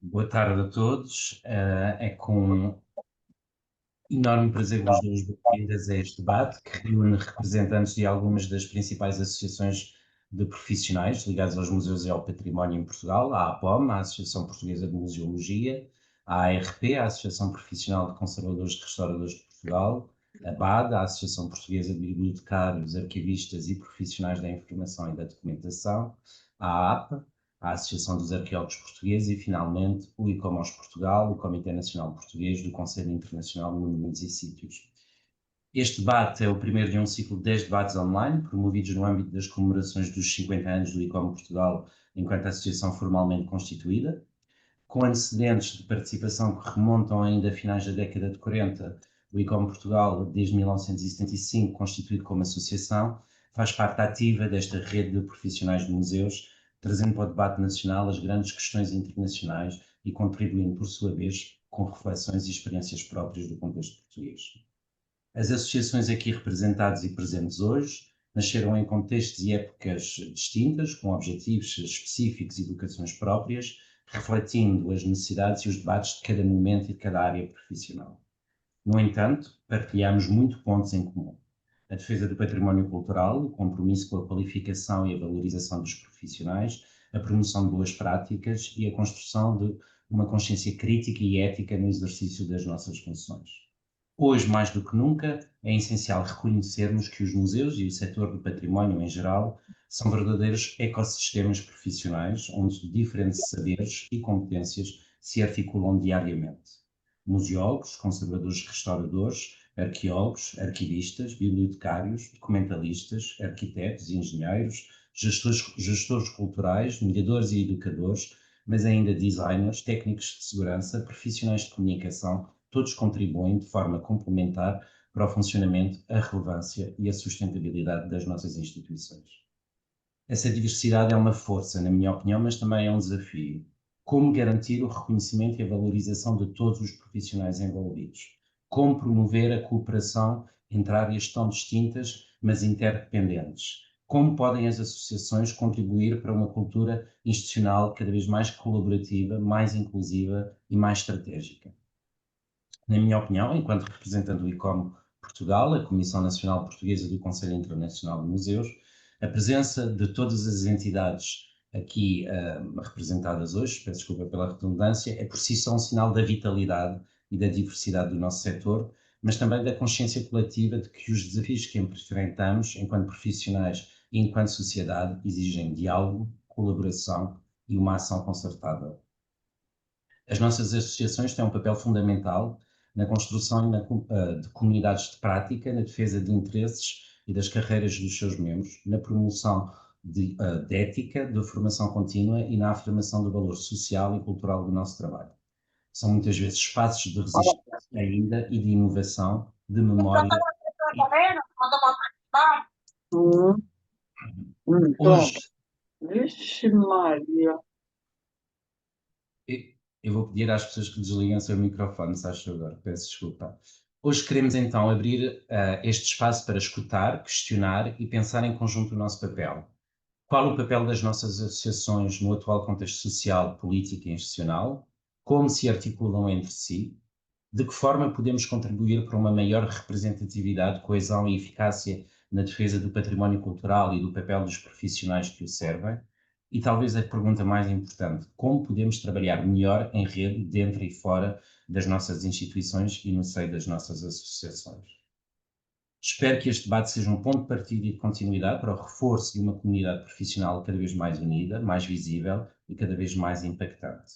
Boa tarde a todos. É com enorme prazer que vos dou as boas-vindas a este debate, que reúne representantes de algumas das principais associações de profissionais ligados aos museus e ao património em Portugal, a APOM, a Associação Portuguesa de Museologia, a ARP, a Associação Profissional de Conservadores e Restauradores de Portugal, a BAD, a Associação Portuguesa de Bibliotecários, Arquivistas e Profissionais da Informação e da Documentação, a APA, a Associação dos Arqueólogos Portugueses e, finalmente, o ICOMOS Portugal, o Comitê Nacional Português do Conselho Internacional de Monumentos e Sítios. Este debate é o primeiro de um ciclo de 10 debates online, promovidos no âmbito das comemorações dos 50 anos do ICOM Portugal, enquanto associação formalmente constituída, com antecedentes de participação que remontam ainda a finais da década de 40. O ICOM Portugal, desde 1975, constituído como associação, faz parte ativa desta rede de profissionais de museus, trazendo para o debate nacional as grandes questões internacionais e contribuindo, por sua vez, com reflexões e experiências próprias do contexto português. As associações aqui representadas e presentes hoje nasceram em contextos e épocas distintas, com objetivos específicos e vocações próprias, refletindo as necessidades e os debates de cada momento e de cada área profissional. No entanto, partilhamos muitos pontos em comum. A defesa do património cultural, o compromisso com a qualificação e a valorização dos profissionais, a promoção de boas práticas e a construção de uma consciência crítica e ética no exercício das nossas funções. Hoje, mais do que nunca, é essencial reconhecermos que os museus e o setor do património em geral são verdadeiros ecossistemas profissionais onde diferentes saberes e competências se articulam diariamente. Museólogos, conservadores restauradores, arqueólogos, arquivistas, bibliotecários, documentalistas, arquitetos, engenheiros, gestores culturais, mediadores e educadores, mas ainda designers, técnicos de segurança, profissionais de comunicação, todos contribuem de forma complementar para o funcionamento, a relevância e a sustentabilidade das nossas instituições. Essa diversidade é uma força, na minha opinião, mas também é um desafio. Como garantir o reconhecimento e a valorização de todos os profissionais envolvidos? Como promover a cooperação entre áreas tão distintas, mas interdependentes? Como podem as associações contribuir para uma cultura institucional cada vez mais colaborativa, mais inclusiva e mais estratégica? Na minha opinião, enquanto representante do ICOM Portugal, a Comissão Nacional Portuguesa do Conselho Internacional de Museus, a presença de todas as entidades aqui representadas hoje, peço desculpa pela redundância, é por si só um sinal da vitalidade e da diversidade do nosso setor, mas também da consciência coletiva de que os desafios que enfrentamos enquanto profissionais e enquanto sociedade exigem diálogo, colaboração e uma ação concertada. As nossas associações têm um papel fundamental na construção de comunidades de prática, na defesa de interesses e das carreiras dos seus membros, na promoção de ética, de formação contínua e na afirmação do valor social e cultural do nosso trabalho. São muitas vezes espaços de resistência ainda e de inovação, de memória. Hum, Hoje, Então, vixe Maria. eu vou pedir às pessoas que desliguem o seu microfone, se acham agora, peço desculpa. Hoje queremos então abrir este espaço para escutar, questionar e pensar em conjunto o nosso papel. Qual o papel das nossas associações no atual contexto social, político e institucional? Como se articulam entre si? De que forma podemos contribuir para uma maior representatividade, coesão e eficácia na defesa do património cultural e do papel dos profissionais que o servem? E talvez a pergunta mais importante, como podemos trabalhar melhor em rede, dentro e fora das nossas instituições e no seio das nossas associações? Espero que este debate seja um ponto de partida e de continuidade para o reforço de uma comunidade profissional cada vez mais unida, mais visível e cada vez mais impactante.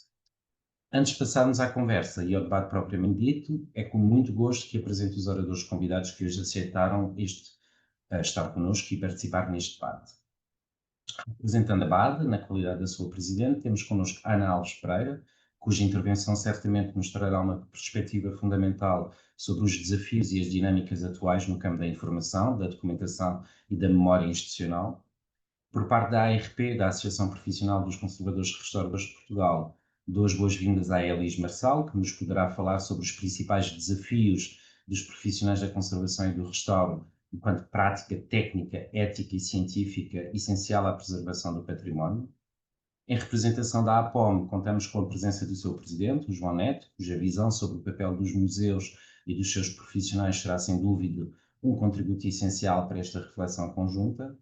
Antes de passarmos à conversa e ao debate propriamente dito, é com muito gosto que apresento os oradores convidados que hoje aceitaram estar connosco e participar neste debate. Representando a BAD, na qualidade da sua presidente, temos connosco Ana Alves Pereira, cuja intervenção certamente nos trará uma perspectiva fundamental sobre os desafios e as dinâmicas atuais no campo da informação, da documentação e da memória institucional. Por parte da ARP, da Associação Profissional dos Conservadores e Restauradores de Portugal, dou as boas-vindas à Elis Marçal, que nos poderá falar sobre os principais desafios dos profissionais da conservação e do restauro, enquanto prática técnica, ética e científica essencial à preservação do património. Em representação da APOM, contamos com a presença do seu presidente, o João Neto, cuja visão sobre o papel dos museus e dos seus profissionais será, sem dúvida, um contributo essencial para esta reflexão conjunta.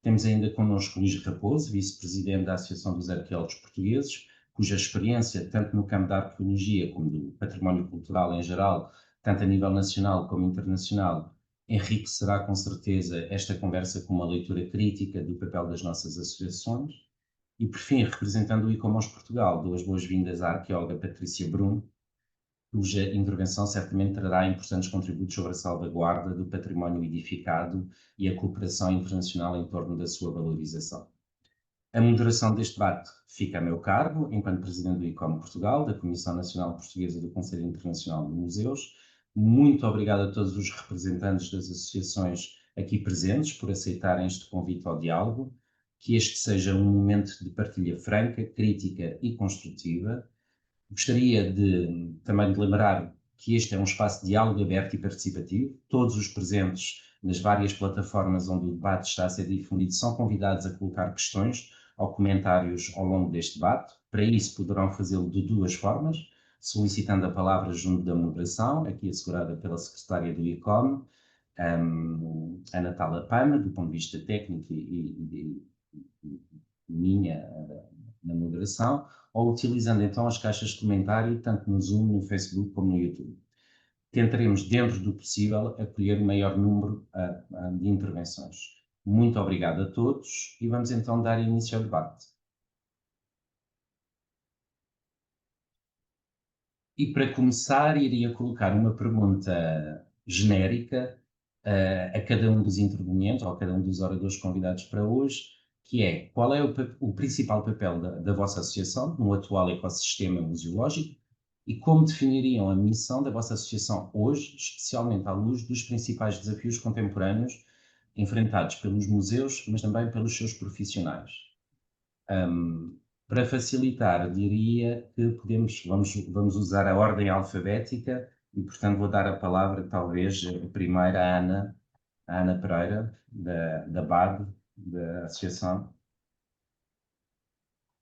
Temos ainda connosco Luís Raposo, vice-presidente da Associação dos Arqueólogos Portugueses, cuja experiência, tanto no campo da arqueologia como do património cultural em geral, tanto a nível nacional como internacional, enriquecerá com certeza esta conversa com uma leitura crítica do papel das nossas associações. E, por fim, representando o ICOMOS Portugal, dou as boas-vindas à arqueóloga Patrícia Brum, cuja intervenção certamente trará importantes contributos sobre a salvaguarda do património edificado e a cooperação internacional em torno da sua valorização. A moderação deste debate fica a meu cargo, enquanto Presidente do ICOM Portugal, da Comissão Nacional Portuguesa do Conselho Internacional de Museus. Muito obrigado a todos os representantes das associações aqui presentes por aceitarem este convite ao diálogo. Que este seja um momento de partilha franca, crítica e construtiva. Gostaria também de lembrar que este é um espaço de diálogo aberto e participativo. Todos os presentes nas várias plataformas onde o debate está a ser difundido são convidados a colocar questões ou comentários ao longo deste debate. Para isso, poderão fazê-lo de duas formas: solicitando a palavra junto da moderação, aqui assegurada pela secretária do ICOM, a Natália Pama, do ponto de vista técnico e minha na moderação, ou utilizando então as caixas de comentário, tanto no Zoom, no Facebook como no YouTube. Tentaremos, dentro do possível, acolher o maior número de intervenções. Muito obrigado a todos e vamos então dar início ao debate. E para começar, iria colocar uma pergunta genérica a cada um dos intervenientes, ou a cada um dos oradores convidados para hoje, que é: qual é o principal papel da vossa associação no atual ecossistema museológico e como definiriam a missão da vossa associação hoje, especialmente à luz dos principais desafios contemporâneos enfrentados pelos museus, mas também pelos seus profissionais? Para facilitar, diria que vamos usar a ordem alfabética e, portanto, vou dar a palavra, talvez, primeiro à Ana Pereira, da BAD, da Associação.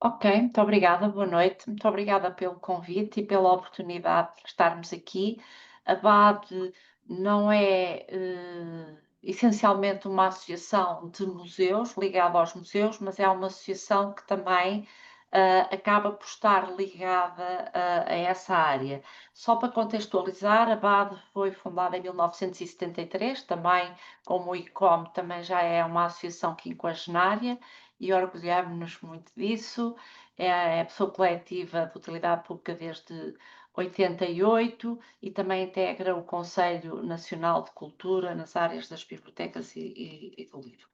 Ok, muito obrigada, boa noite. Muito obrigada pelo convite e pela oportunidade de estarmos aqui. A BAD não é essencialmente uma associação de museus, ligada aos museus, mas é uma associação que também acaba por estar ligada a essa área. Só para contextualizar, a BAD foi fundada em 1973, também como o ICOM também já é uma associação quinquagenária, e orgulhamos-nos muito disso. É a pessoa coletiva de utilidade pública desde 88 e também integra o Conselho Nacional de Cultura nas áreas das bibliotecas e do livro.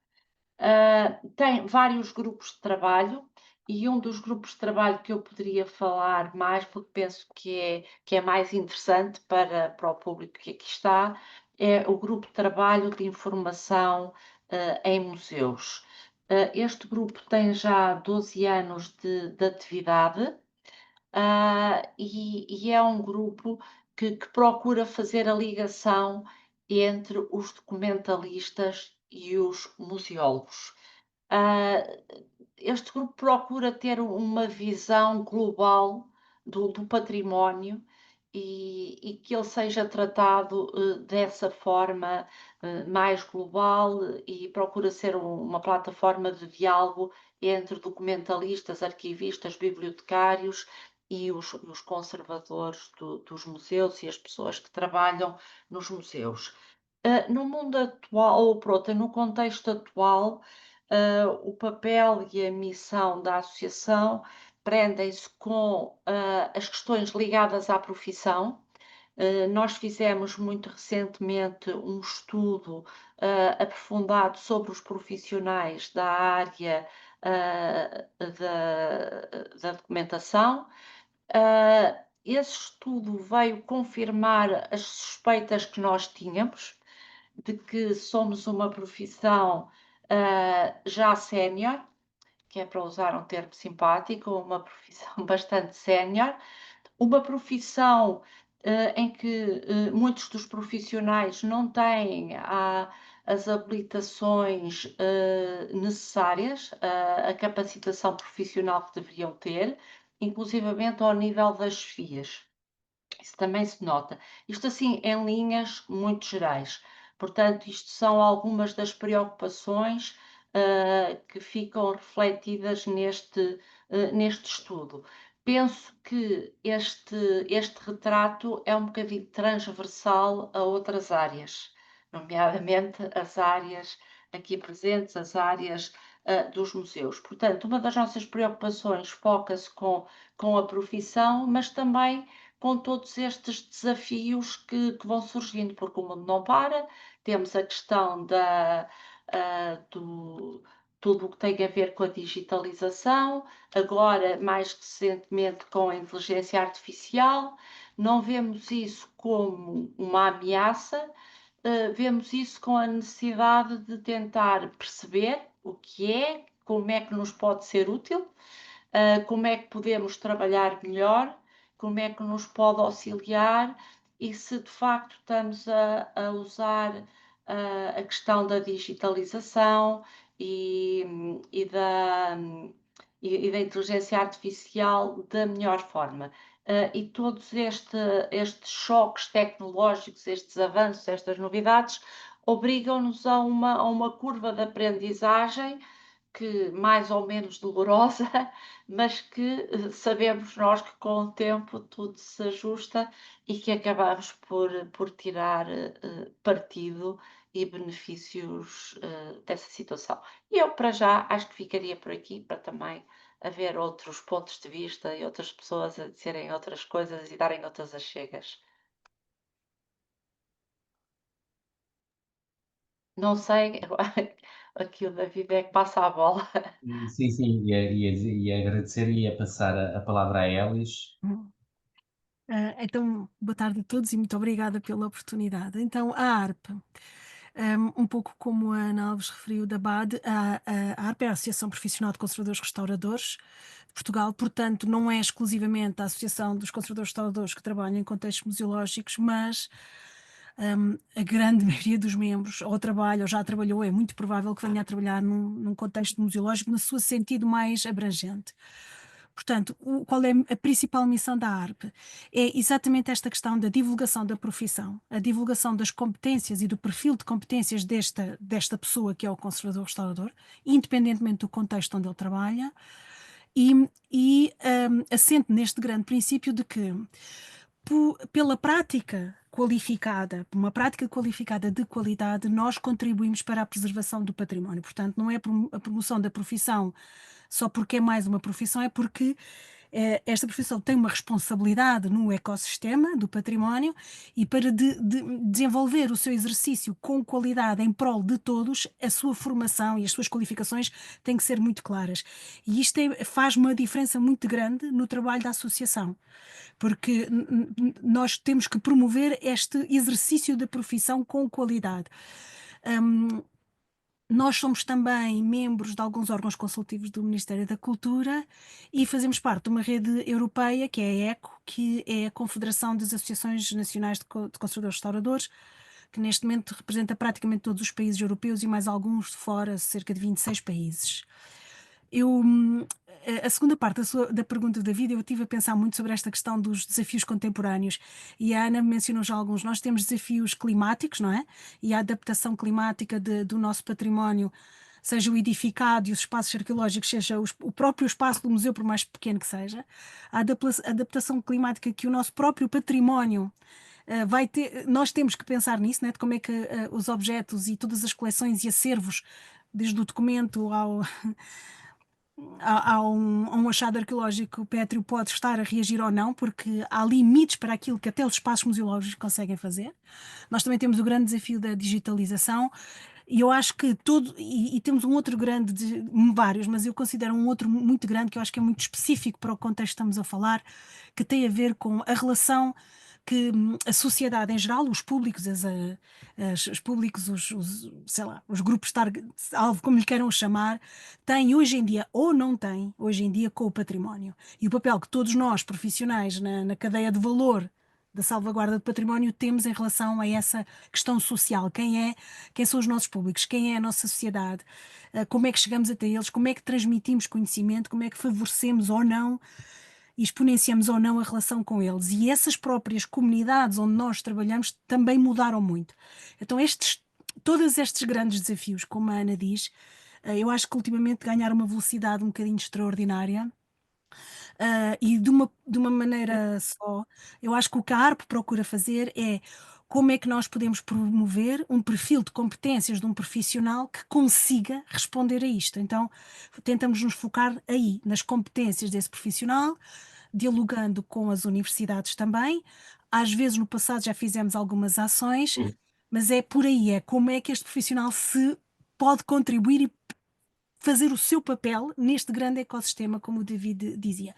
Tem vários grupos de trabalho e um dos grupos de trabalho que eu poderia falar mais, porque penso que é mais interessante para o público que aqui está, é o grupo de trabalho de informação em museus. Este grupo tem já 12 anos de atividade e é um grupo que procura fazer a ligação entre os documentalistas e os museólogos. Ah, Este grupo procura ter uma visão global do património e que ele seja tratado dessa forma mais global e procura ser uma plataforma de diálogo entre documentalistas, arquivistas, bibliotecários e os conservadores dos museus e as pessoas que trabalham nos museus. No mundo atual, ou pronto, no contexto atual, o papel e a missão da associação prendem-se com as questões ligadas à profissão. Nós fizemos muito recentemente um estudo aprofundado sobre os profissionais da área da documentação. Esse estudo veio confirmar as suspeitas que nós tínhamos de que somos uma profissão já sénior, que é para usar um termo simpático, uma profissão bastante sénior, uma profissão em que muitos dos profissionais não têm as habilitações necessárias, a capacitação profissional que deveriam ter, inclusivamente ao nível das FIAs. Isso também se nota. Isto assim em linhas muito gerais. Portanto, isto são algumas das preocupações que ficam refletidas neste estudo. Penso que este retrato é um bocadinho transversal a outras áreas, nomeadamente as áreas aqui presentes, as áreas dos museus. Portanto, uma das nossas preocupações foca-se com a profissão, mas também com todos estes desafios que vão surgindo, porque o mundo não para, temos a questão do tudo o que tem a ver com a digitalização, agora mais recentemente com a inteligência artificial, não vemos isso como uma ameaça, vemos isso com a necessidade de tentar perceber o que é, como é que nos pode ser útil, como é que podemos trabalhar melhor, como é que nos pode auxiliar e se de facto estamos a usar a questão da digitalização e da inteligência artificial da melhor forma. E todos estes choques tecnológicos, estes avanços, estas novidades, obrigam-nos a uma curva de aprendizagem que mais ou menos dolorosa, mas que sabemos nós que com o tempo tudo se ajusta e que acabamos por tirar partido e benefícios dessa situação. E eu, para já, acho que ficaria por aqui para também haver outros pontos de vista e outras pessoas a dizerem outras coisas e darem outras achegas. Não sei, aqui o David é que passa a bola. Sim, sim, ia agradecer e ia passar a palavra a Elis. Então, boa tarde a todos e muito obrigada pela oportunidade. Então, a ARP, um pouco como a Ana Alves referiu da BAD, a ARP é a Associação Profissional de Conservadores Restauradores de Portugal, portanto, não é exclusivamente a Associação dos Conservadores Restauradores que trabalham em contextos museológicos, mas a grande maioria dos membros ou trabalha ou já trabalhou, é muito provável que venha a trabalhar num contexto museológico no seu sentido mais abrangente. Portanto, qual é a principal missão da ARP? É exatamente esta questão da divulgação da profissão, a divulgação das competências e do perfil de competências desta pessoa que é o conservador-restaurador, independentemente do contexto onde ele trabalha, e assente neste grande princípio de que pela prática qualificada, uma prática qualificada de qualidade, nós contribuímos para a preservação do património. Portanto, não é a promoção da profissão só porque é mais uma profissão, é porque esta profissão tem uma responsabilidade no ecossistema do património e para desenvolver o seu exercício com qualidade em prol de todos, a sua formação e as suas qualificações têm que ser muito claras. E isto faz uma diferença muito grande no trabalho da associação, porque nós temos que promover este exercício da profissão com qualidade. Nós somos também membros de alguns órgãos consultivos do Ministério da Cultura e fazemos parte de uma rede europeia, que é a ECO, que é a Confederação das Associações Nacionais de Conservadores Restauradores, que neste momento representa praticamente todos os países europeus e mais alguns de fora, cerca de 26 países. A segunda parte da pergunta do David, eu estive a pensar muito sobre esta questão dos desafios contemporâneos e a Ana mencionou já alguns. Nós temos desafios climáticos, não é? E a adaptação climática do nosso património, seja o edificado e os espaços arqueológicos, seja o próprio espaço do museu, por mais pequeno que seja, a adaptação climática que o nosso próprio património vai ter. Nós temos que pensar nisso, né? De como é que os objetos e todas as coleções e acervos, desde o documento a um achado arqueológico pétreo pode estar a reagir ou não, porque há limites para aquilo que até os espaços museológicos conseguem fazer. Nós também temos o grande desafio da digitalização e eu acho que e temos um outro grande, vários, mas eu considero um outro muito grande que eu acho que é muito específico para o contexto que estamos a falar, que tem a ver com a relação que a sociedade em geral, os públicos, os públicos, sei lá, os grupos alvo, como lhe queiram chamar, têm hoje em dia, ou não têm hoje em dia, com o património. E o papel que todos nós, profissionais, na cadeia de valor da salvaguarda do património temos em relação a essa questão social. Quem são os nossos públicos, quem é a nossa sociedade, como é que chegamos até eles, como é que transmitimos conhecimento, como é que favorecemos ou não e exponenciamos ou não a relação com eles. E essas próprias comunidades onde nós trabalhamos também mudaram muito. Então todos estes grandes desafios, como a Ana diz, eu acho que ultimamente ganharam uma velocidade um bocadinho extraordinária. E de uma maneira só, eu acho que o que a ARP procura fazer é como é que nós podemos promover um perfil de competências de um profissional que consiga responder a isto. Então, tentamos nos focar aí, nas competências desse profissional, dialogando com as universidades também. Às vezes, no passado, já fizemos algumas ações, mas é por aí, é como é que este profissional se pode contribuir e fazer o seu papel neste grande ecossistema, como o David dizia.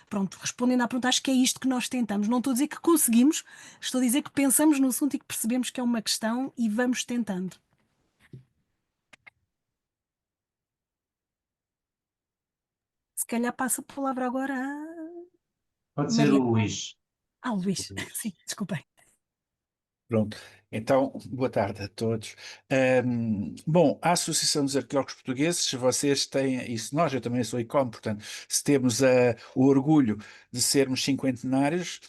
Pronto, respondendo à pergunta, acho que é isto que nós tentamos. Não estou a dizer que conseguimos, estou a dizer que pensamos no assunto e que percebemos que é uma questão e vamos tentando. Se calhar passo a palavra agora a Pode ser Maria. o Luís. Luís. Sim, desculpem. Pronto, então, boa tarde a todos. Bom, a Associação dos Arqueólogos Portugueses, se vocês têm, e se nós, eu também sou ICOM, portanto, se temos o orgulho de sermos cinquentenários,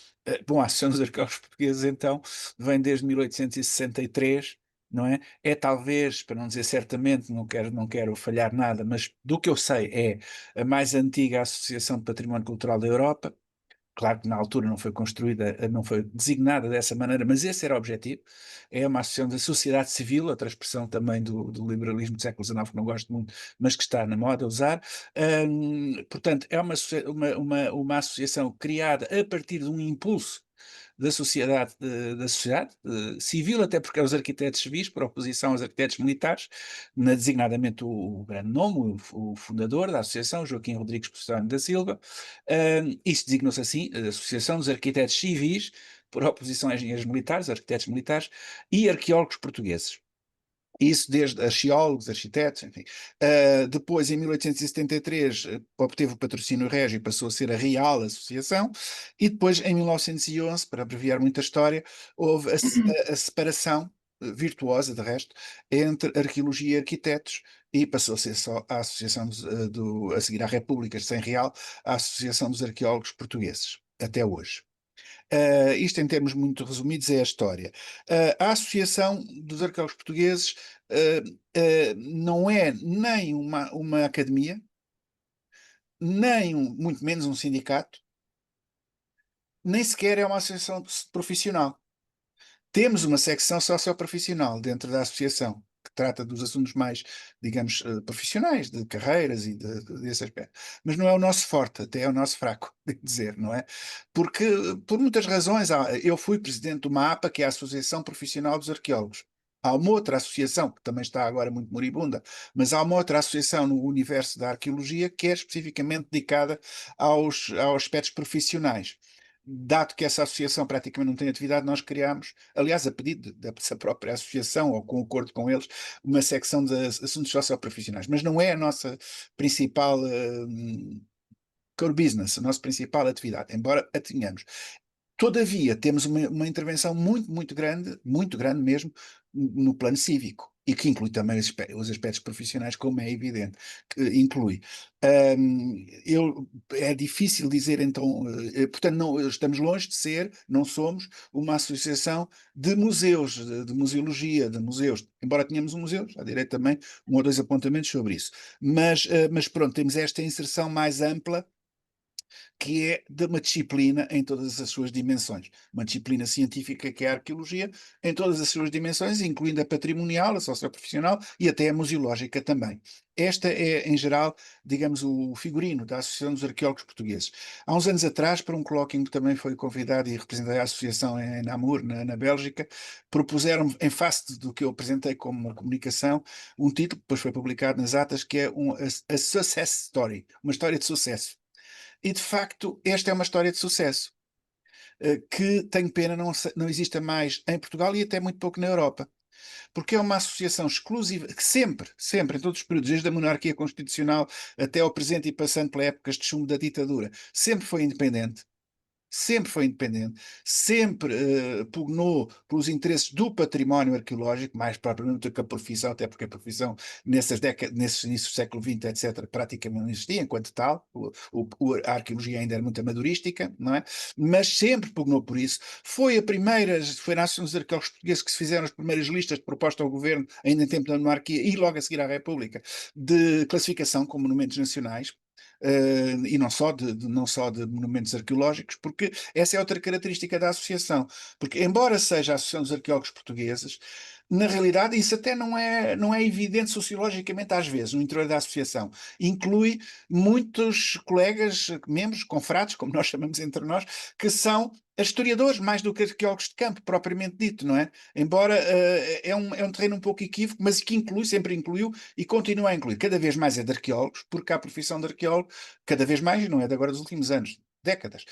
bom, a Associação dos Arqueólogos Portugueses, então, vem desde 1863, não é? É talvez, para não dizer certamente, não quero falhar nada, mas do que eu sei, é a mais antiga Associação de Património Cultural da Europa. Claro que na altura não foi construída, não foi designada dessa maneira, mas esse era o objetivo. É uma associação da sociedade civil, outra expressão também do liberalismo do século XIX, que não gosto muito, mas que está na moda usar. Portanto, é uma associação criada a partir de um impulso da sociedade civil, até porque os arquitetos civis, por oposição aos arquitetos militares, designadamente o grande nome, o fundador da associação, Joaquim Rodrigues Possónio da Silva. Isto designou-se assim, a Associação dos Arquitetos Civis, por oposição a engenheiros militares, arquitetos militares e arqueólogos portugueses. Isso desde arqueólogos, arquitetos, enfim. Depois, em 1873, obteve o patrocínio régio e passou a ser a Real Associação, e depois, em 1911, para abreviar muita história, houve a separação virtuosa, de resto, entre arqueologia e arquitetos, e passou a ser só a Associação a seguir à República sem Real, a Associação dos Arqueólogos Portugueses, até hoje. Isto em termos muito resumidos é a história. A Associação dos Arqueólogos Portugueses não é nem uma academia, nem muito menos um sindicato, nem sequer é uma associação profissional. Temos uma secção socioprofissional dentro da associação, que trata dos assuntos mais, digamos, profissionais, de carreiras e desse aspecto. Mas não é o nosso forte, até é o nosso fraco, devo dizer, não é? Porque, por muitas razões, eu fui presidente de uma APA, que é a Associação Profissional dos Arqueólogos. Há uma outra associação, que também está agora muito moribunda, mas há uma outra associação no universo da arqueologia que é especificamente dedicada aos aspectos profissionais. Dado que essa associação praticamente não tem atividade, nós criámos, aliás, a pedido dessa própria associação, ou com acordo com eles, uma secção de assuntos socioprofissionais. Mas não é a nossa principal core business, a nossa principal atividade, embora a tenhamos. Todavia, temos uma intervenção muito grande mesmo, no plano cívico, e que inclui também os aspectos profissionais, como é evidente, que inclui. É difícil dizer, então, portanto, não, estamos longe de ser, não somos uma associação de museus, de museologia, de museus, embora tenhamos um museu, à direita também, um ou dois apontamentos sobre isso. Mas pronto, temos esta inserção mais ampla, que é de uma disciplina em todas as suas dimensões. Uma disciplina científica que é a arqueologia, em todas as suas dimensões, incluindo a patrimonial, a socioprofissional e até a museológica também. Esta é, em geral, digamos, o figurino da Associação dos Arqueólogos Portugueses. Há uns anos atrás, para um colóquio que também foi convidado e representei a associação em Namur, na Bélgica, propuseram, em face do que eu apresentei como uma comunicação, um título que depois foi publicado nas atas, que é a Success Story, uma história de sucesso. E, de facto, esta é uma história de sucesso, que tenho pena não exista mais em Portugal e até muito pouco na Europa. Porque é uma associação exclusiva, que sempre, em todos os períodos, desde a monarquia constitucional até ao presente e passando pelas épocas de chumbo da ditadura, sempre foi independente. sempre foi independente, sempre pugnou pelos interesses do património arqueológico, mais propriamente do que a profissão, até porque a profissão nesses inícios do século XX, etc., praticamente não existia enquanto tal, a arqueologia ainda era muito amadorística, não é? Mas sempre pugnou por isso. Foi na Associação dos Arqueólogos Portugueses que se fizeram as primeiras listas de proposta ao governo, ainda em tempo da monarquia e logo a seguir à República, de classificação como monumentos nacionais. E não só de monumentos arqueológicos, porque essa é outra característica da associação, porque embora seja a Associação dos Arqueólogos Portugueses, na realidade isso até não é evidente sociologicamente às vezes, no interior da associação. Inclui muitos colegas, membros, confrades, como nós chamamos entre nós, que são historiadores mais do que arqueólogos de campo, propriamente dito, não é? Embora é um terreno um pouco equívoco, mas que sempre incluiu e continua a incluir. Cada vez mais é de arqueólogos, porque há a profissão de arqueólogo, cada vez mais, e não é de agora dos últimos anos, décadas.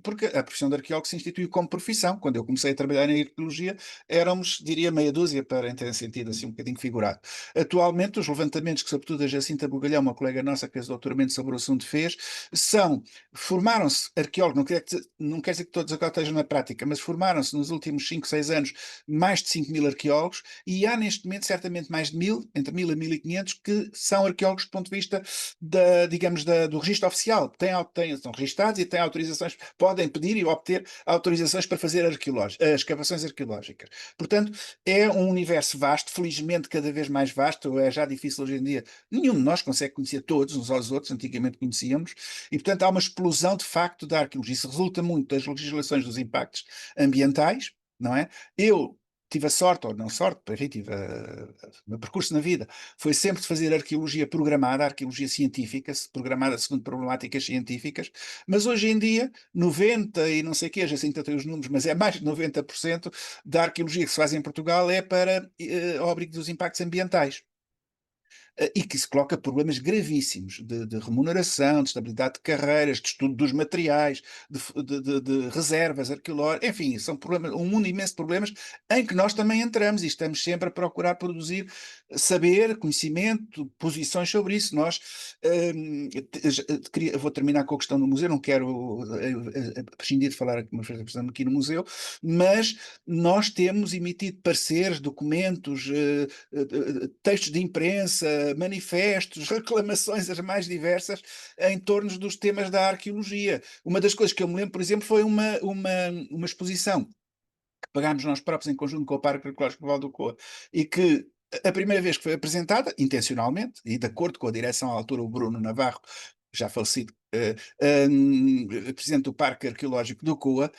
Porque a profissão de arqueólogo se instituiu como profissão. Quando eu comecei a trabalhar em arqueologia, éramos, diria, meia dúzia, para ter sentido assim um bocadinho figurado. Atualmente, os levantamentos que, sobretudo, a Jacinta Bugalhão, uma colega nossa que fez doutoramento sobre o assunto, formaram-se arqueólogos, não quer dizer que todos agora estejam na prática, mas formaram-se nos últimos 5, 6 anos mais de 5.000 arqueólogos, e há neste momento certamente mais de 1.000, entre 1.000 a 1.500, que são arqueólogos do ponto de vista do registro oficial. São registados e têm autorizações, podem pedir e obter autorizações para fazer escavações arqueológicas. Portanto, é um universo vasto, felizmente cada vez mais vasto. É já difícil hoje em dia, nenhum de nós consegue conhecer todos uns aos outros, antigamente conhecíamos, e portanto há uma explosão de facto da arqueologia. Isso resulta muito das legislações dos impactos ambientais, não é? Eu tive a sorte, ou não sorte, enfim, o meu percurso na vida foi sempre de fazer arqueologia programada, arqueologia científica, programada segundo problemáticas científicas, mas hoje em dia, 90 e não sei o quê, já sei que tem os números, mas é mais de 90% da arqueologia que se faz em Portugal é para ao abrigo dos impactos ambientais. E que se coloca problemas gravíssimos de remuneração, de estabilidade de carreiras, de estudo dos materiais, de reservas arqueológicas, enfim, são problemas, um mundo imenso de problemas em que nós também entramos e estamos sempre a procurar produzir saber, conhecimento, posições sobre isso. Nós, vou terminar com a questão do museu, não quero prescindir de falar aqui no museu, mas nós temos emitido pareceres, documentos, textos de imprensa, manifestos, reclamações as mais diversas em torno dos temas da arqueologia. Uma das coisas que eu me lembro, por exemplo, foi uma exposição que pagámos nós próprios em conjunto com o Parque Arqueológico Val do Coa, e que a primeira vez que foi apresentada, intencionalmente, e de acordo com a direção à altura, o Bruno Navarro, já falecido, presidente do Parque Arqueológico do Coa,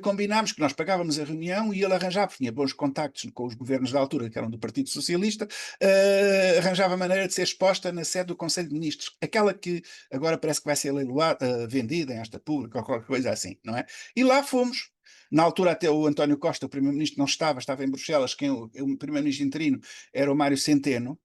combinámos que nós pagávamos a reunião e ele arranjava, tinha bons contactos com os governos da altura, que eram do Partido Socialista, arranjava maneira de ser exposta na sede do Conselho de Ministros, aquela que agora parece que vai ser leiloada, vendida em esta pública ou qualquer coisa assim, não é? E lá fomos. Na altura até o António Costa, o primeiro-ministro, não estava em Bruxelas, o primeiro-ministro interino era o Mário Centeno,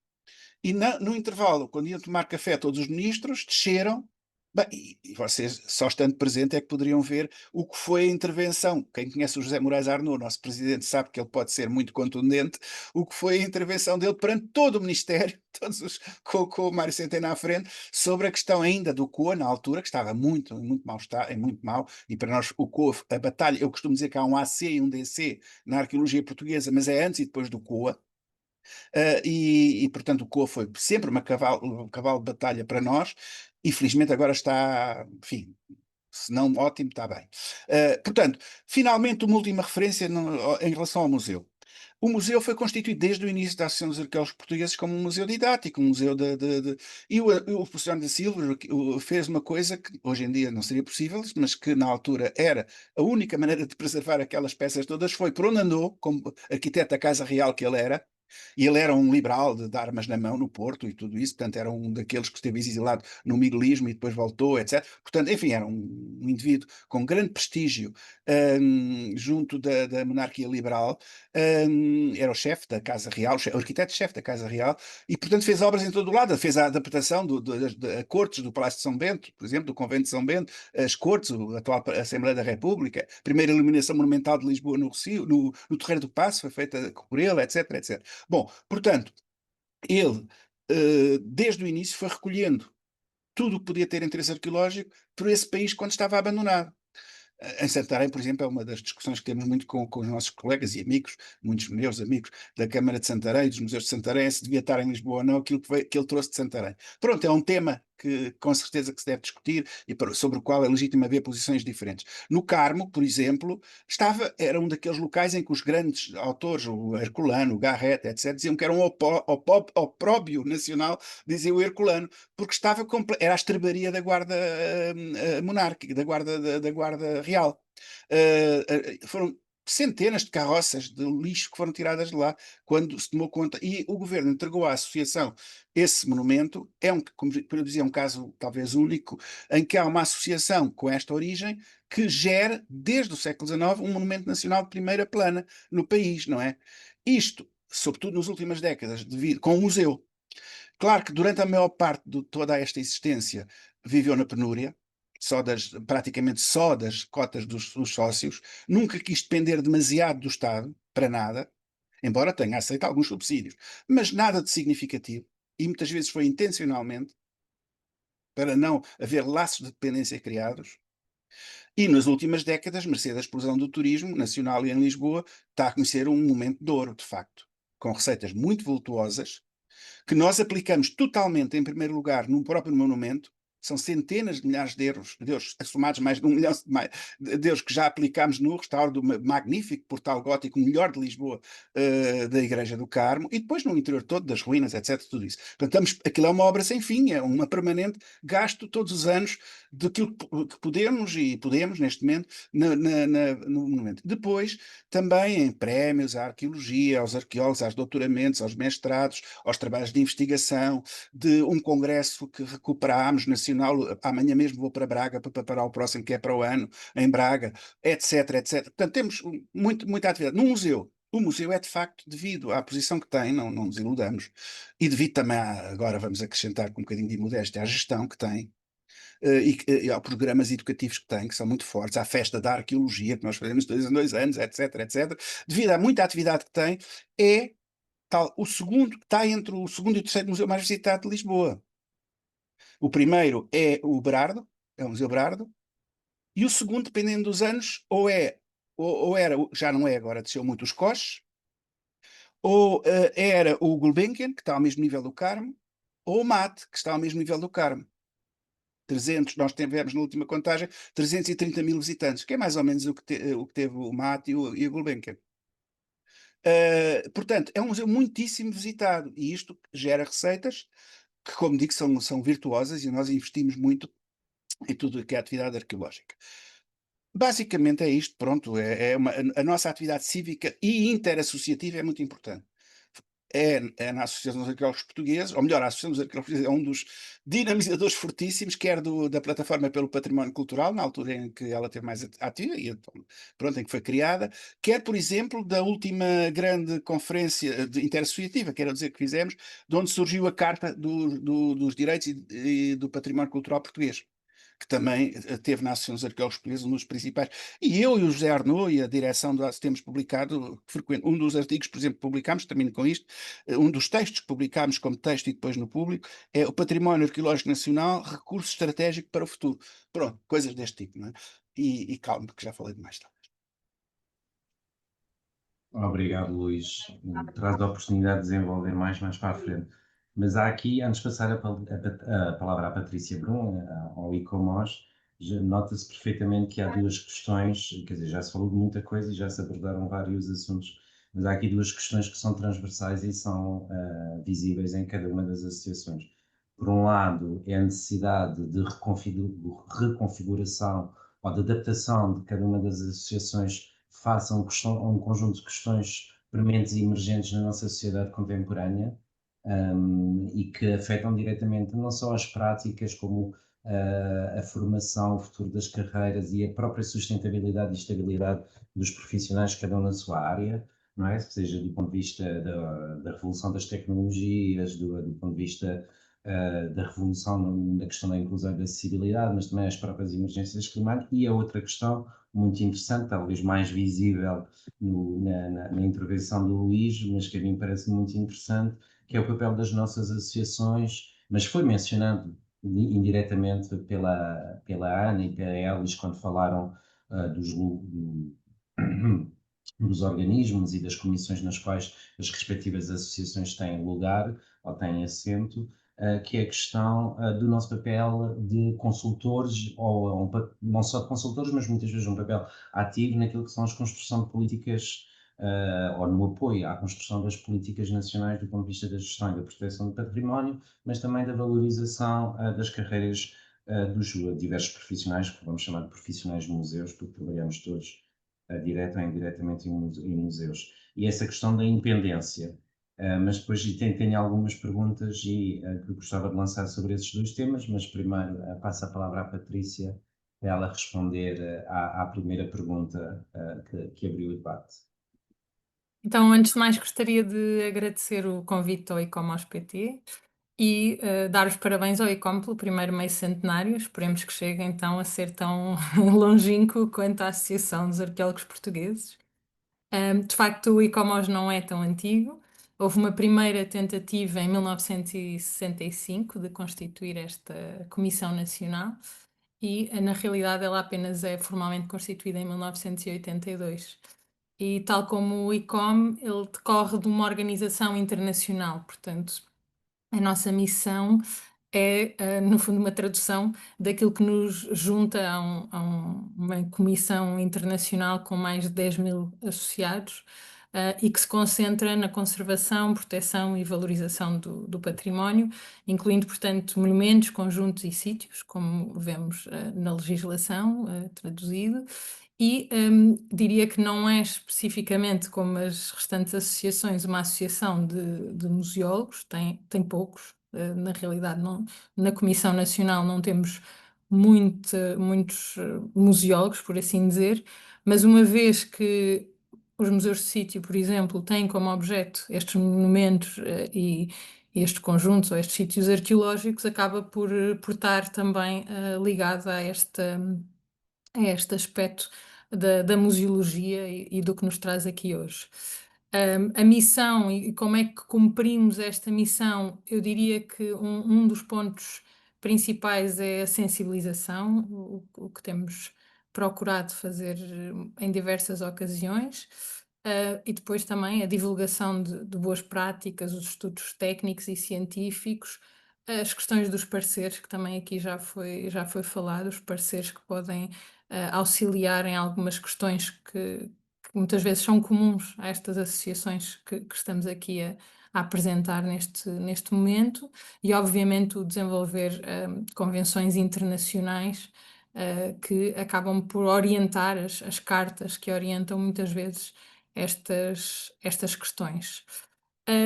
e no intervalo, quando iam tomar café todos os ministros, desceram. Bem, e vocês, só estando presente, é que poderiam ver o que foi a intervenção. Quem conhece o José Moraes Arnaud, nosso presidente, sabe que ele pode ser muito contundente. O que foi a intervenção dele perante todo o Ministério, com o Mário Centeno à frente, sobre a questão ainda do COA, na altura, que estava muito mal, e para nós o COA, a batalha, eu costumo dizer que há um AC e um DC na arqueologia portuguesa, mas é antes e depois do COA. Portanto o COA foi sempre um cavalo de batalha para nós, e felizmente agora está, enfim, se não ótimo, está bem. Portanto, finalmente uma última referência em relação ao museu. O museu foi constituído desde o início da Associação dos Arqueólogos Portugueses como um museu didático, um museu E o professor da Silva fez uma coisa que hoje em dia não seria possível, mas que na altura era a única maneira de preservar aquelas peças todas, foi por onde andou, como arquiteto da Casa Real que ele era. E ele era um liberal de armas na mão no Porto e tudo isso, portanto era um daqueles que esteve exilado no miguelismo e depois voltou, etc. Portanto, enfim, era um indivíduo com grande prestígio junto da monarquia liberal, era o chefe da Casa Real, o arquiteto-chefe da Casa Real, e portanto fez obras em todo o lado, fez a adaptação da cortes do Palácio de São Bento, por exemplo, do Convento de São Bento, as cortes, a atual Assembleia da República, a primeira iluminação monumental de Lisboa no Terreiro do Paço, foi feita por ele, etc, etc. Bom, portanto, ele, desde o início, foi recolhendo tudo o que podia ter interesse arqueológico por esse país quando estava abandonado. Em Santarém, por exemplo, é uma das discussões que temos muito com os nossos colegas e amigos, muitos meus amigos da Câmara de Santarém, dos museus de Santarém, é se devia estar em Lisboa ou não, aquilo que ele trouxe de Santarém. Pronto, é um tema que com certeza que se deve discutir e sobre o qual é legítimo haver posições diferentes. No Carmo, por exemplo, era um daqueles locais em que os grandes autores, o Herculano, o Garrett, etc., diziam que era um opróbio nacional, dizia o Herculano, porque era a estrebaria da guarda monárquica, da guarda real. Foram centenas de carroças de lixo que foram tiradas de lá quando se tomou conta, e o governo entregou à associação esse monumento. Como eu dizia, um caso talvez único, em que há uma associação com esta origem que gera, desde o século XIX, um monumento nacional de primeira plana no país, não é? Isto, sobretudo nas últimas décadas, com o museu. Claro que durante a maior parte de toda esta existência viveu na penúria, praticamente só das cotas dos sócios, nunca quis depender demasiado do Estado, para nada, embora tenha aceito alguns subsídios, mas nada de significativo, e muitas vezes foi intencionalmente, para não haver laços de dependência criados. E nas últimas décadas, mercê da explosão do turismo nacional e em Lisboa, está a conhecer um momento de ouro, de facto, com receitas muito vultuosas, que nós aplicamos totalmente, em primeiro lugar, num próprio monumento. São centenas de milhares de euros, somados mais de 1 milhão de euros que já aplicámos no restauro do magnífico portal gótico, melhor de Lisboa, da Igreja do Carmo, e depois no interior todo, das ruínas, etc., tudo isso. Portanto, aquilo é uma obra sem fim, é uma permanente gasto todos os anos daquilo que podemos neste momento no monumento. Depois, também em prémios à arqueologia, aos arqueólogos, aos doutoramentos, aos mestrados, aos trabalhos de investigação, de um congresso que recuperámos, nacional. Amanhã mesmo vou para Braga para preparar o próximo, que é para o ano, em Braga, etc, etc. Portanto, temos muita atividade. No museu, o museu é, de facto, devido à posição que tem, não nos iludamos, e devido também, agora vamos acrescentar com um bocadinho de modéstia, à gestão que tem, e há programas educativos que tem, que são muito fortes, à festa da arqueologia, que nós fazemos 2 em 2 anos, etc, etc. Devido a muita atividade que tem, está entre o segundo e o terceiro museu mais visitado de Lisboa. O primeiro é o Berardo, é o Museu Berardo, e o segundo, dependendo dos anos, ou era, já não é agora, desceu muito os Coches, ou era o Gulbenkian, que está ao mesmo nível do Carmo, ou o Mate, que está ao mesmo nível do Carmo. Nós tivemos na última contagem 330 mil visitantes, que é mais ou menos o que teve o Mate e o Gulbenkian. Portanto, é um museu muitíssimo visitado, e isto gera receitas que, como digo, são virtuosas, e nós investimos muito em tudo o que é atividade arqueológica. Basicamente é isto, pronto, a nossa atividade cívica e interassociativa é muito importante. É na Associação dos Arqueólogos Portugueses, ou melhor, a Associação dos Arqueólogos Portugueses é um dos dinamizadores fortíssimos, quer da Plataforma pelo Património Cultural, na altura em que ela esteve mais ativa, e pronto, em que foi criada, quer, por exemplo, da última grande conferência interassociativa, quero dizer, que fizemos, de onde surgiu a Carta dos Direitos e do Património Cultural Português, que também teve na Associação dos Arqueólogos Portugueses um dos principais. E eu e o José Arnaud e a direção temos publicado um dos artigos, por exemplo, publicámos, termino com isto, um dos textos que publicámos como texto e depois no público, é o Património Arqueológico Nacional, recurso estratégico para o futuro. Pronto, coisas deste tipo, não é? E calma, que já falei demais. Obrigado, Luís. Traz a oportunidade de desenvolver mais para a frente. Mas há aqui, antes de passar a palavra à Patrícia Brum, ao ICOMOS, nota-se perfeitamente que há duas questões, quer dizer, já se falou de muita coisa e já se abordaram vários assuntos, mas há aqui duas questões que são transversais e são visíveis em cada uma das associações. Por um lado, é a necessidade de reconfiguração ou de adaptação de cada uma das associações face a um conjunto de questões prementes e emergentes na nossa sociedade contemporânea, e que afetam diretamente não só as práticas, como a formação, o futuro das carreiras e a própria sustentabilidade e estabilidade dos profissionais, cada um na sua área, não é? Seja do ponto de vista da revolução das tecnologias, do ponto de vista da revolução na questão da inclusão e da acessibilidade, mas também as próprias emergências climáticas. E a outra questão muito interessante, talvez mais visível na intervenção do Luís, mas que a mim parece muito interessante, que é o papel das nossas associações, mas foi mencionado indiretamente pela Ana e pela Elis quando falaram dos organismos e das comissões nas quais as respectivas associações têm lugar ou têm assento, que é a questão do nosso papel de consultores, ou não só de consultores, mas muitas vezes um papel ativo naquilo que são as construções de políticas, ou no apoio à construção das políticas nacionais do ponto de vista da gestão e da proteção do património, mas também da valorização das carreiras dos diversos profissionais, que vamos chamar de profissionais de museus, porque trabalhamos todos direta ou indiretamente em museus. E essa questão da independência. Mas depois tenho algumas perguntas que gostava de lançar sobre esses dois temas, mas primeiro passo a palavra à Patrícia para ela responder à primeira pergunta que abriu o debate. Então, antes de mais, gostaria de agradecer o convite ao ICOM PT e dar os parabéns ao ICOM pelo primeiro meio centenário. Esperemos que chegue então a ser tão longínquo quanto a Associação dos Arqueólogos Portugueses. De facto, o ICOMOS não é tão antigo. Houve uma primeira tentativa em 1965 de constituir esta Comissão Nacional e, na realidade, ela apenas é formalmente constituída em 1982. E, tal como o ICOM, ele decorre de uma organização internacional, portanto, a nossa missão é, no fundo, uma tradução daquilo que nos junta a uma comissão internacional com mais de 10 mil associados e que se concentra na conservação, proteção e valorização do património, incluindo, portanto, monumentos, conjuntos e sítios, como vemos na legislação traduzido. E diria que não é especificamente como as restantes associações uma associação de museólogos, tem poucos. Na realidade, na Comissão Nacional não temos muitos museólogos, por assim dizer, mas uma vez que os museus de sítio, por exemplo, têm como objeto estes monumentos e estes conjuntos ou estes sítios arqueológicos, acaba por estar também ligado a este aspecto da museologia e do que nos traz aqui hoje. A missão e como é que cumprimos esta missão, eu diria que um dos pontos principais é a sensibilização, o que temos procurado fazer em diversas ocasiões, e depois também a divulgação de boas práticas, os estudos técnicos e científicos, as questões dos pareceres, que também aqui já foi falado, os pareceres que podem auxiliar em algumas questões que muitas vezes são comuns a estas associações que estamos aqui a apresentar neste momento, e obviamente o desenvolver convenções internacionais que acabam por orientar as cartas que orientam muitas vezes estas questões.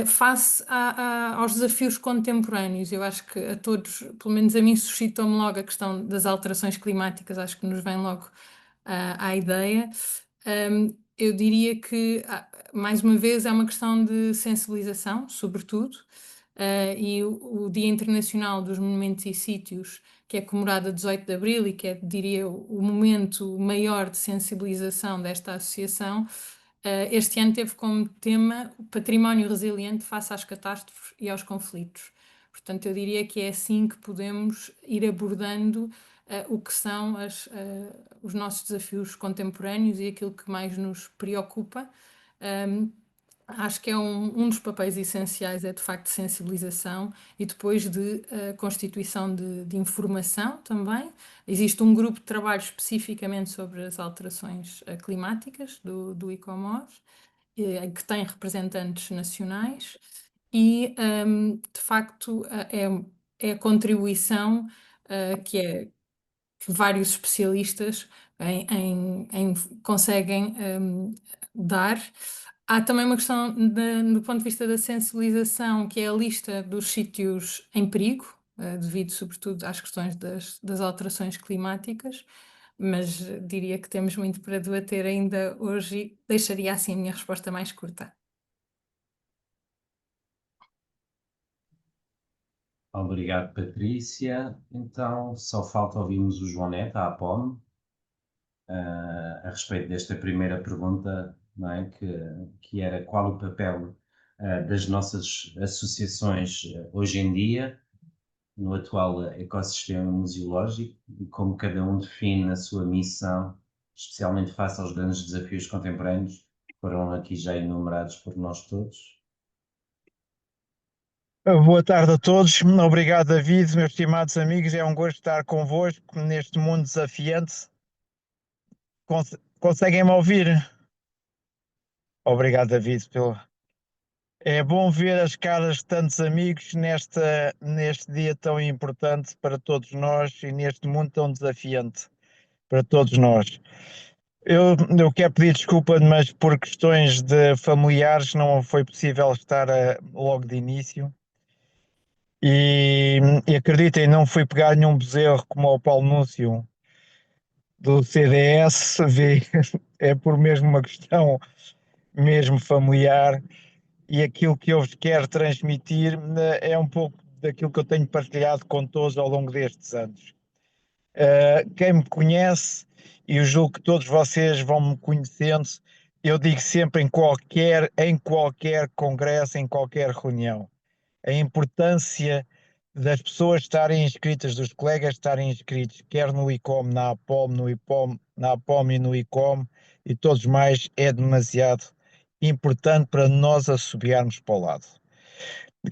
Face aos desafios contemporâneos, eu acho que a todos, pelo menos a mim, suscitou-me logo a questão das alterações climáticas, acho que nos vem logo à ideia. Eu diria que, mais uma vez, é uma questão de sensibilização, sobretudo, e o Dia Internacional dos Monumentos e Sítios, que é comemorado a 18 de Abril e que é, diria, o momento maior de sensibilização desta associação, este ano teve como tema o património resiliente face às catástrofes e aos conflitos. Portanto, eu diria que é assim que podemos ir abordando o que são os nossos desafios contemporâneos e aquilo que mais nos preocupa. Acho que é um dos papéis essenciais é de facto de sensibilização e depois de constituição de informação também. Existe um grupo de trabalho especificamente sobre as alterações climáticas do ICOMOS, que tem representantes nacionais e de facto é a contribuição que vários especialistas conseguem dar. Há também uma questão do ponto de vista da sensibilização, que é a lista dos sítios em perigo, devido sobretudo às questões das alterações climáticas, mas diria que temos muito para debater ainda hoje e deixaria assim a minha resposta mais curta. Obrigado, Patrícia. Então, só falta ouvirmos o João Neto, a APOM, a respeito desta primeira pergunta, não é? que era qual o papel das nossas associações hoje em dia, no atual ecossistema museológico, e como cada um define a sua missão especialmente face aos grandes desafios contemporâneos, que foram aqui já enumerados por nós todos. Boa tarde a todos. Obrigado, David, meus estimados amigos. É um gosto estar convosco neste mundo desafiante. Conseguem-me ouvir? Obrigado, David. É bom ver as caras de tantos amigos neste dia tão importante para todos nós e neste mundo tão desafiante para todos nós. Eu quero pedir desculpa, mas por questões de familiares não foi possível estar logo de início. E acreditem, não fui pegar nenhum bezerro como o Paulo Núncio do CDS, é por mesmo uma questão mesmo familiar, e aquilo que eu vos quero transmitir é um pouco daquilo que eu tenho partilhado com todos ao longo destes anos. Quem me conhece, e eu julgo que todos vocês vão me conhecendo, eu digo sempre em qualquer congresso, em qualquer reunião, a importância das pessoas estarem inscritas, dos colegas estarem inscritos, quer no ICOM, na APOM, na APOM e no ICOM, e todos mais, é demasiado importante para nós assobiarmos para o lado.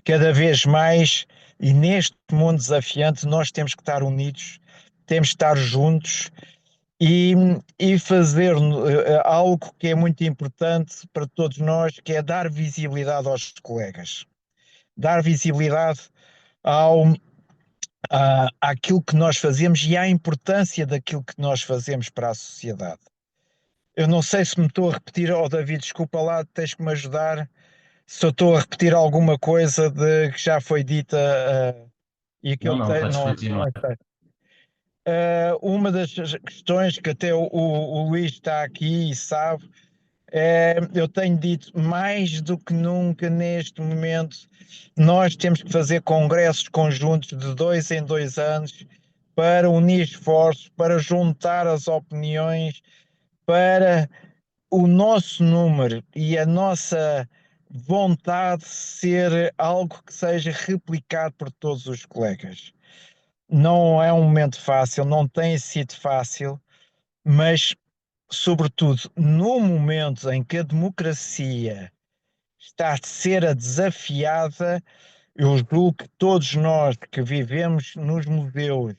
Cada vez mais, e neste mundo desafiante, nós temos que estar unidos, temos que estar juntos e fazer algo que é muito importante para todos nós, que é dar visibilidade aos colegas. Dar visibilidade àquilo que nós fazemos e à importância daquilo que nós fazemos para a sociedade. Eu não sei se me estou a repetir, David, desculpa lá, tens que me ajudar, se eu estou a repetir alguma coisa que já foi dita e que Não, podes continuar. Uma das questões que até o Luís está aqui e sabe, eu tenho dito mais do que nunca neste momento, nós temos que fazer congressos conjuntos de 2 em 2 anos para unir esforços, para juntar as opiniões, para o nosso número e a nossa vontade ser algo que seja replicado por todos os colegas. Não é um momento fácil, não tem sido fácil, mas sobretudo no momento em que a democracia está a ser desafiada, eu julgo que todos nós que vivemos nos museus,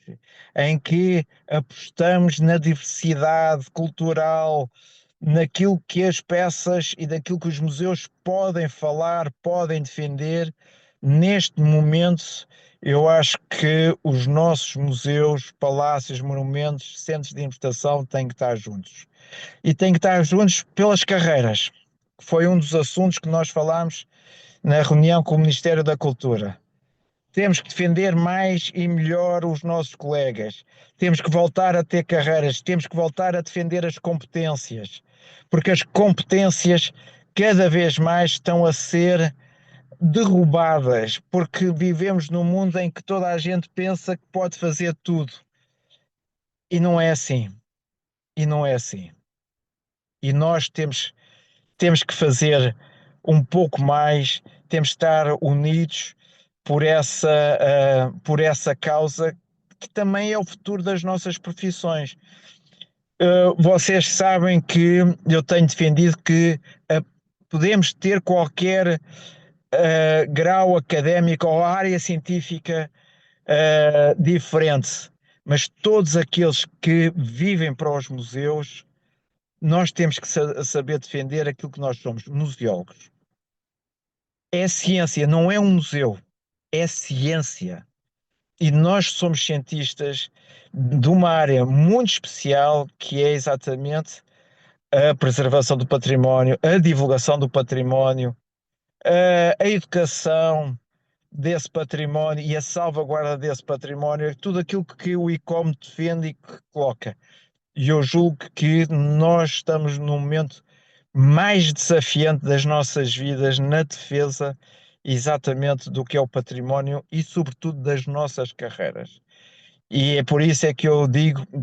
em que apostamos na diversidade cultural, naquilo que as peças e daquilo que os museus podem falar, podem defender, neste momento eu acho que os nossos museus, palácios, monumentos, centros de interpretação têm que estar juntos. E têm que estar juntos pelas carreiras, que foi um dos assuntos que nós falámos na reunião com o Ministério da Cultura. Temos que defender mais e melhor os nossos colegas. Temos que voltar a ter carreiras, temos que voltar a defender as competências, porque as competências cada vez mais estão a ser derrubadas, porque vivemos num mundo em que toda a gente pensa que pode fazer tudo. E não é assim. E não é assim. E nós temos que fazer um pouco mais, temos que estar unidos por essa causa que também é o futuro das nossas profissões. Vocês sabem que eu tenho defendido que podemos ter qualquer grau académico ou área científica diferente, mas todos aqueles que vivem para os museus, nós temos que saber defender aquilo que nós somos, museólogos. É ciência, não é um museu, é ciência. E nós somos cientistas de uma área muito especial, que é exatamente a preservação do património, a divulgação do património, a educação desse património e a salvaguarda desse património, tudo aquilo que o ICOM defende e que coloca. E eu julgo que nós estamos num momento mais desafiante das nossas vidas na defesa exatamente do que é o património e sobretudo das nossas carreiras. E é por isso é que eu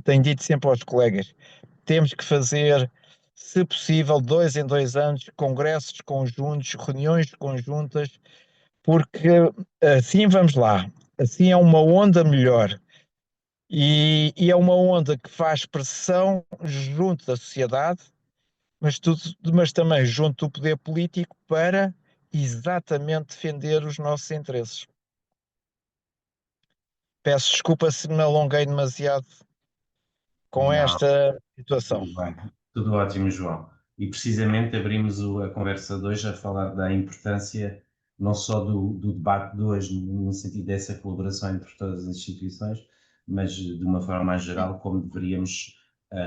tenho dito sempre aos colegas, temos que fazer, se possível, 2 em 2 anos, congressos conjuntos, reuniões conjuntas, porque assim vamos lá, assim é uma onda melhor. E é uma onda que faz pressão junto da sociedade, mas também junto do poder político para exatamente defender os nossos interesses. Peço desculpa se me alonguei demasiado com Não, esta situação. tudo bem, tudo ótimo, João. E precisamente abrimos a conversa de hoje a falar da importância não só do debate de hoje, no sentido dessa colaboração entre todas as instituições, mas de uma forma mais geral, como deveríamos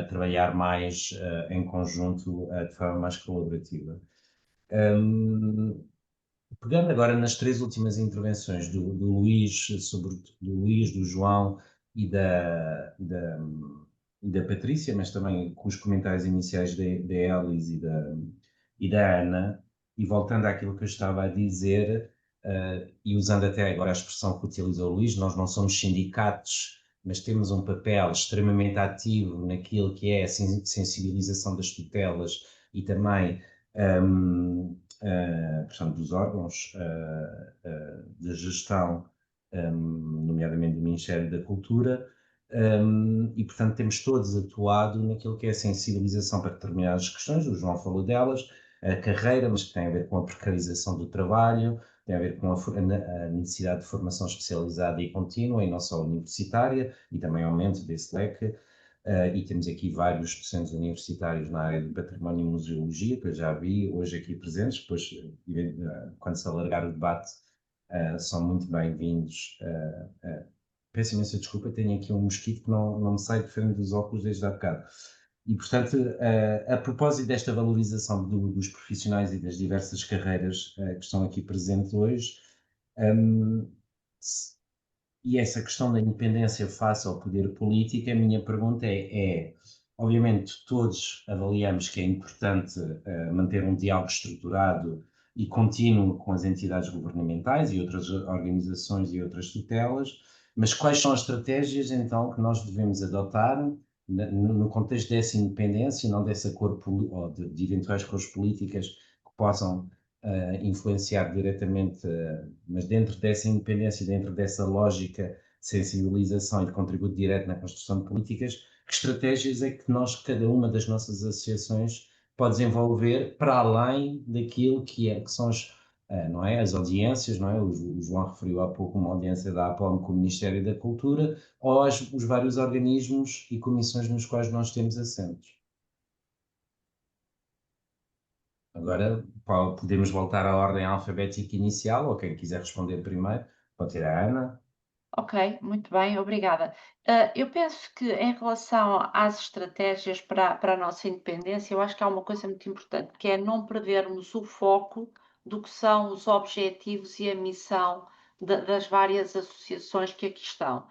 trabalhar mais em conjunto, de forma mais colaborativa. Pegando agora nas três últimas intervenções do Luís, do Luís, do João e da Patrícia, mas também com os comentários iniciais da Elis e da Ana, e voltando àquilo que eu estava a dizer, e usando até agora a expressão que utilizou o Luís, nós não somos sindicatos, mas temos um papel extremamente ativo naquilo que é a sensibilização das tutelas e também portanto, dos órgãos de gestão, nomeadamente do Ministério da Cultura, e, portanto, temos todos atuado naquilo que é a sensibilização para determinadas questões, o João falou delas, a carreira, mas que tem a ver com a precarização do trabalho, tem a ver com a necessidade de formação especializada e contínua, e não só universitária, e também aumento desse leque. E temos aqui vários docentes universitários na área de património e museologia, que eu já vi hoje aqui presentes, depois, quando se alargar o debate, são muito bem-vindos. Peço imensa desculpa, tenho aqui um mosquito que não me sai de frente dos óculos desde há bocado. E, portanto, a propósito desta valorização dos profissionais e das diversas carreiras que estão aqui presentes hoje, e essa questão da independência face ao poder político, a minha pergunta obviamente, todos avaliamos que é importante manter um diálogo estruturado e contínuo com as entidades governamentais e outras organizações e outras tutelas, mas quais são as estratégias, então, que nós devemos adotar no contexto dessa independência, não dessa cor ou de eventuais cores políticas que possam influenciar diretamente, mas dentro dessa independência, dentro dessa lógica de sensibilização e de contributo direto na construção de políticas, que estratégias é que cada uma das nossas associações pode desenvolver para além daquilo que são não é? As audiências, não é? O João referiu há pouco uma audiência da APOM com o Ministério da Cultura, ou os vários organismos e comissões nos quais nós temos assentos. Agora podemos voltar à ordem alfabética inicial, ou quem quiser responder primeiro, pode ser a Ana. Ok, muito bem, obrigada. Eu penso que em relação às estratégias para a nossa independência, eu acho que há uma coisa muito importante, que é não perdermos o foco do que são os objetivos e a missão das várias associações que aqui estão.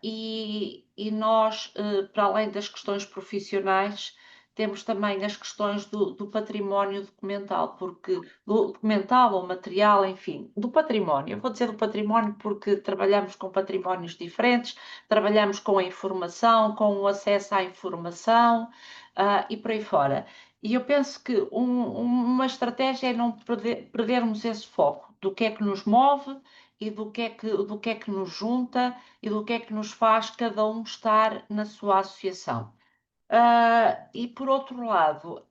E nós, para além das questões profissionais, temos também as questões do património documental, porque do documental ou material, enfim, do património. Eu vou dizer do património porque trabalhamos com patrimónios diferentes, trabalhamos com a informação, com o acesso à informação, e por aí fora. E eu penso que uma estratégia é não perdermos esse foco do que é que nos move e do que é que nos junta e do que é que nos faz cada um estar na sua associação. E por outro lado,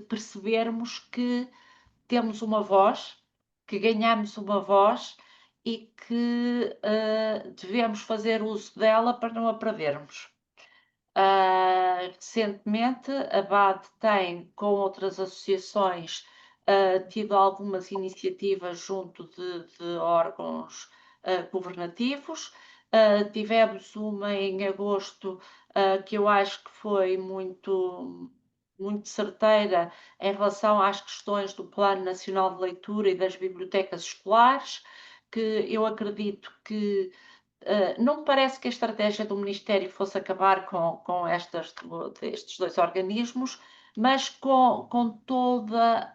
percebermos que temos uma voz, que ganhamos uma voz e que devemos fazer uso dela para não a perdermos. Recentemente, a BAD tem, com outras associações, tido algumas iniciativas junto de órgãos governativos. Tivemos uma em agosto que eu acho que foi muito, muito certeira em relação às questões do Plano Nacional de Leitura e das bibliotecas escolares, que eu acredito que não me parece que a estratégia do Ministério fosse acabar com estes dois organismos, mas com toda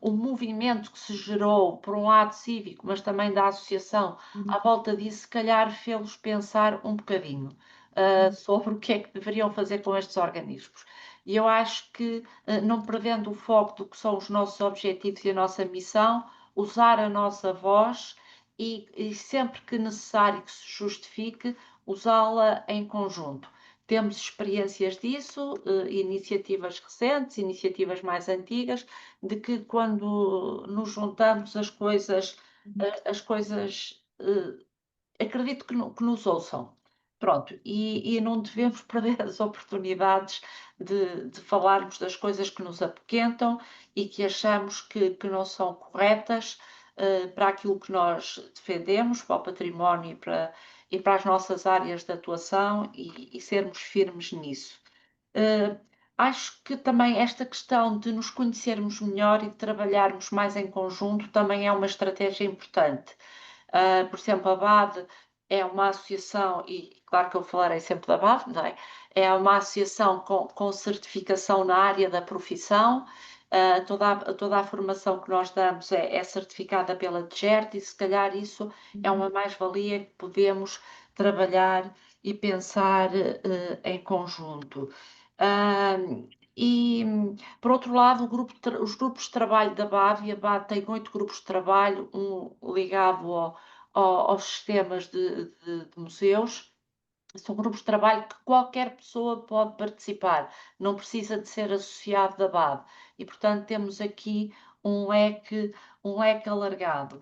o movimento que se gerou por um lado cívico, mas também da associação à volta disso, se calhar fê-los pensar um bocadinho sobre o que é que deveriam fazer com estes organismos. E eu acho que, não perdendo o foco do que são os nossos objetivos e a nossa missão, usar a nossa voz e sempre que necessário, que se justifique, usá-la em conjunto. Temos experiências disso, iniciativas recentes, iniciativas mais antigas, de que quando nos juntamos as coisas acredito que nos ouçam. Pronto, e não devemos perder as oportunidades de falarmos das coisas que nos apoquentam e que achamos que não são corretas para aquilo que nós defendemos, para o património e para as nossas áreas de atuação e sermos firmes nisso. Acho que também esta questão de nos conhecermos melhor e de trabalharmos mais em conjunto também é uma estratégia importante. Por exemplo, a BAD é uma associação, e claro que eu falarei sempre da BAD, não é? É uma associação com certificação na área da profissão. Toda a formação que nós damos é certificada pela DGERT e se calhar isso é uma mais-valia que podemos trabalhar e pensar em conjunto. E, por outro lado, os grupos de trabalho da BAD, e a BAD tem 8 grupos de trabalho, um ligado aos sistemas de museus. São grupos de trabalho que qualquer pessoa pode participar, não precisa de ser associado da BAD. E, portanto, temos aqui um leque alargado.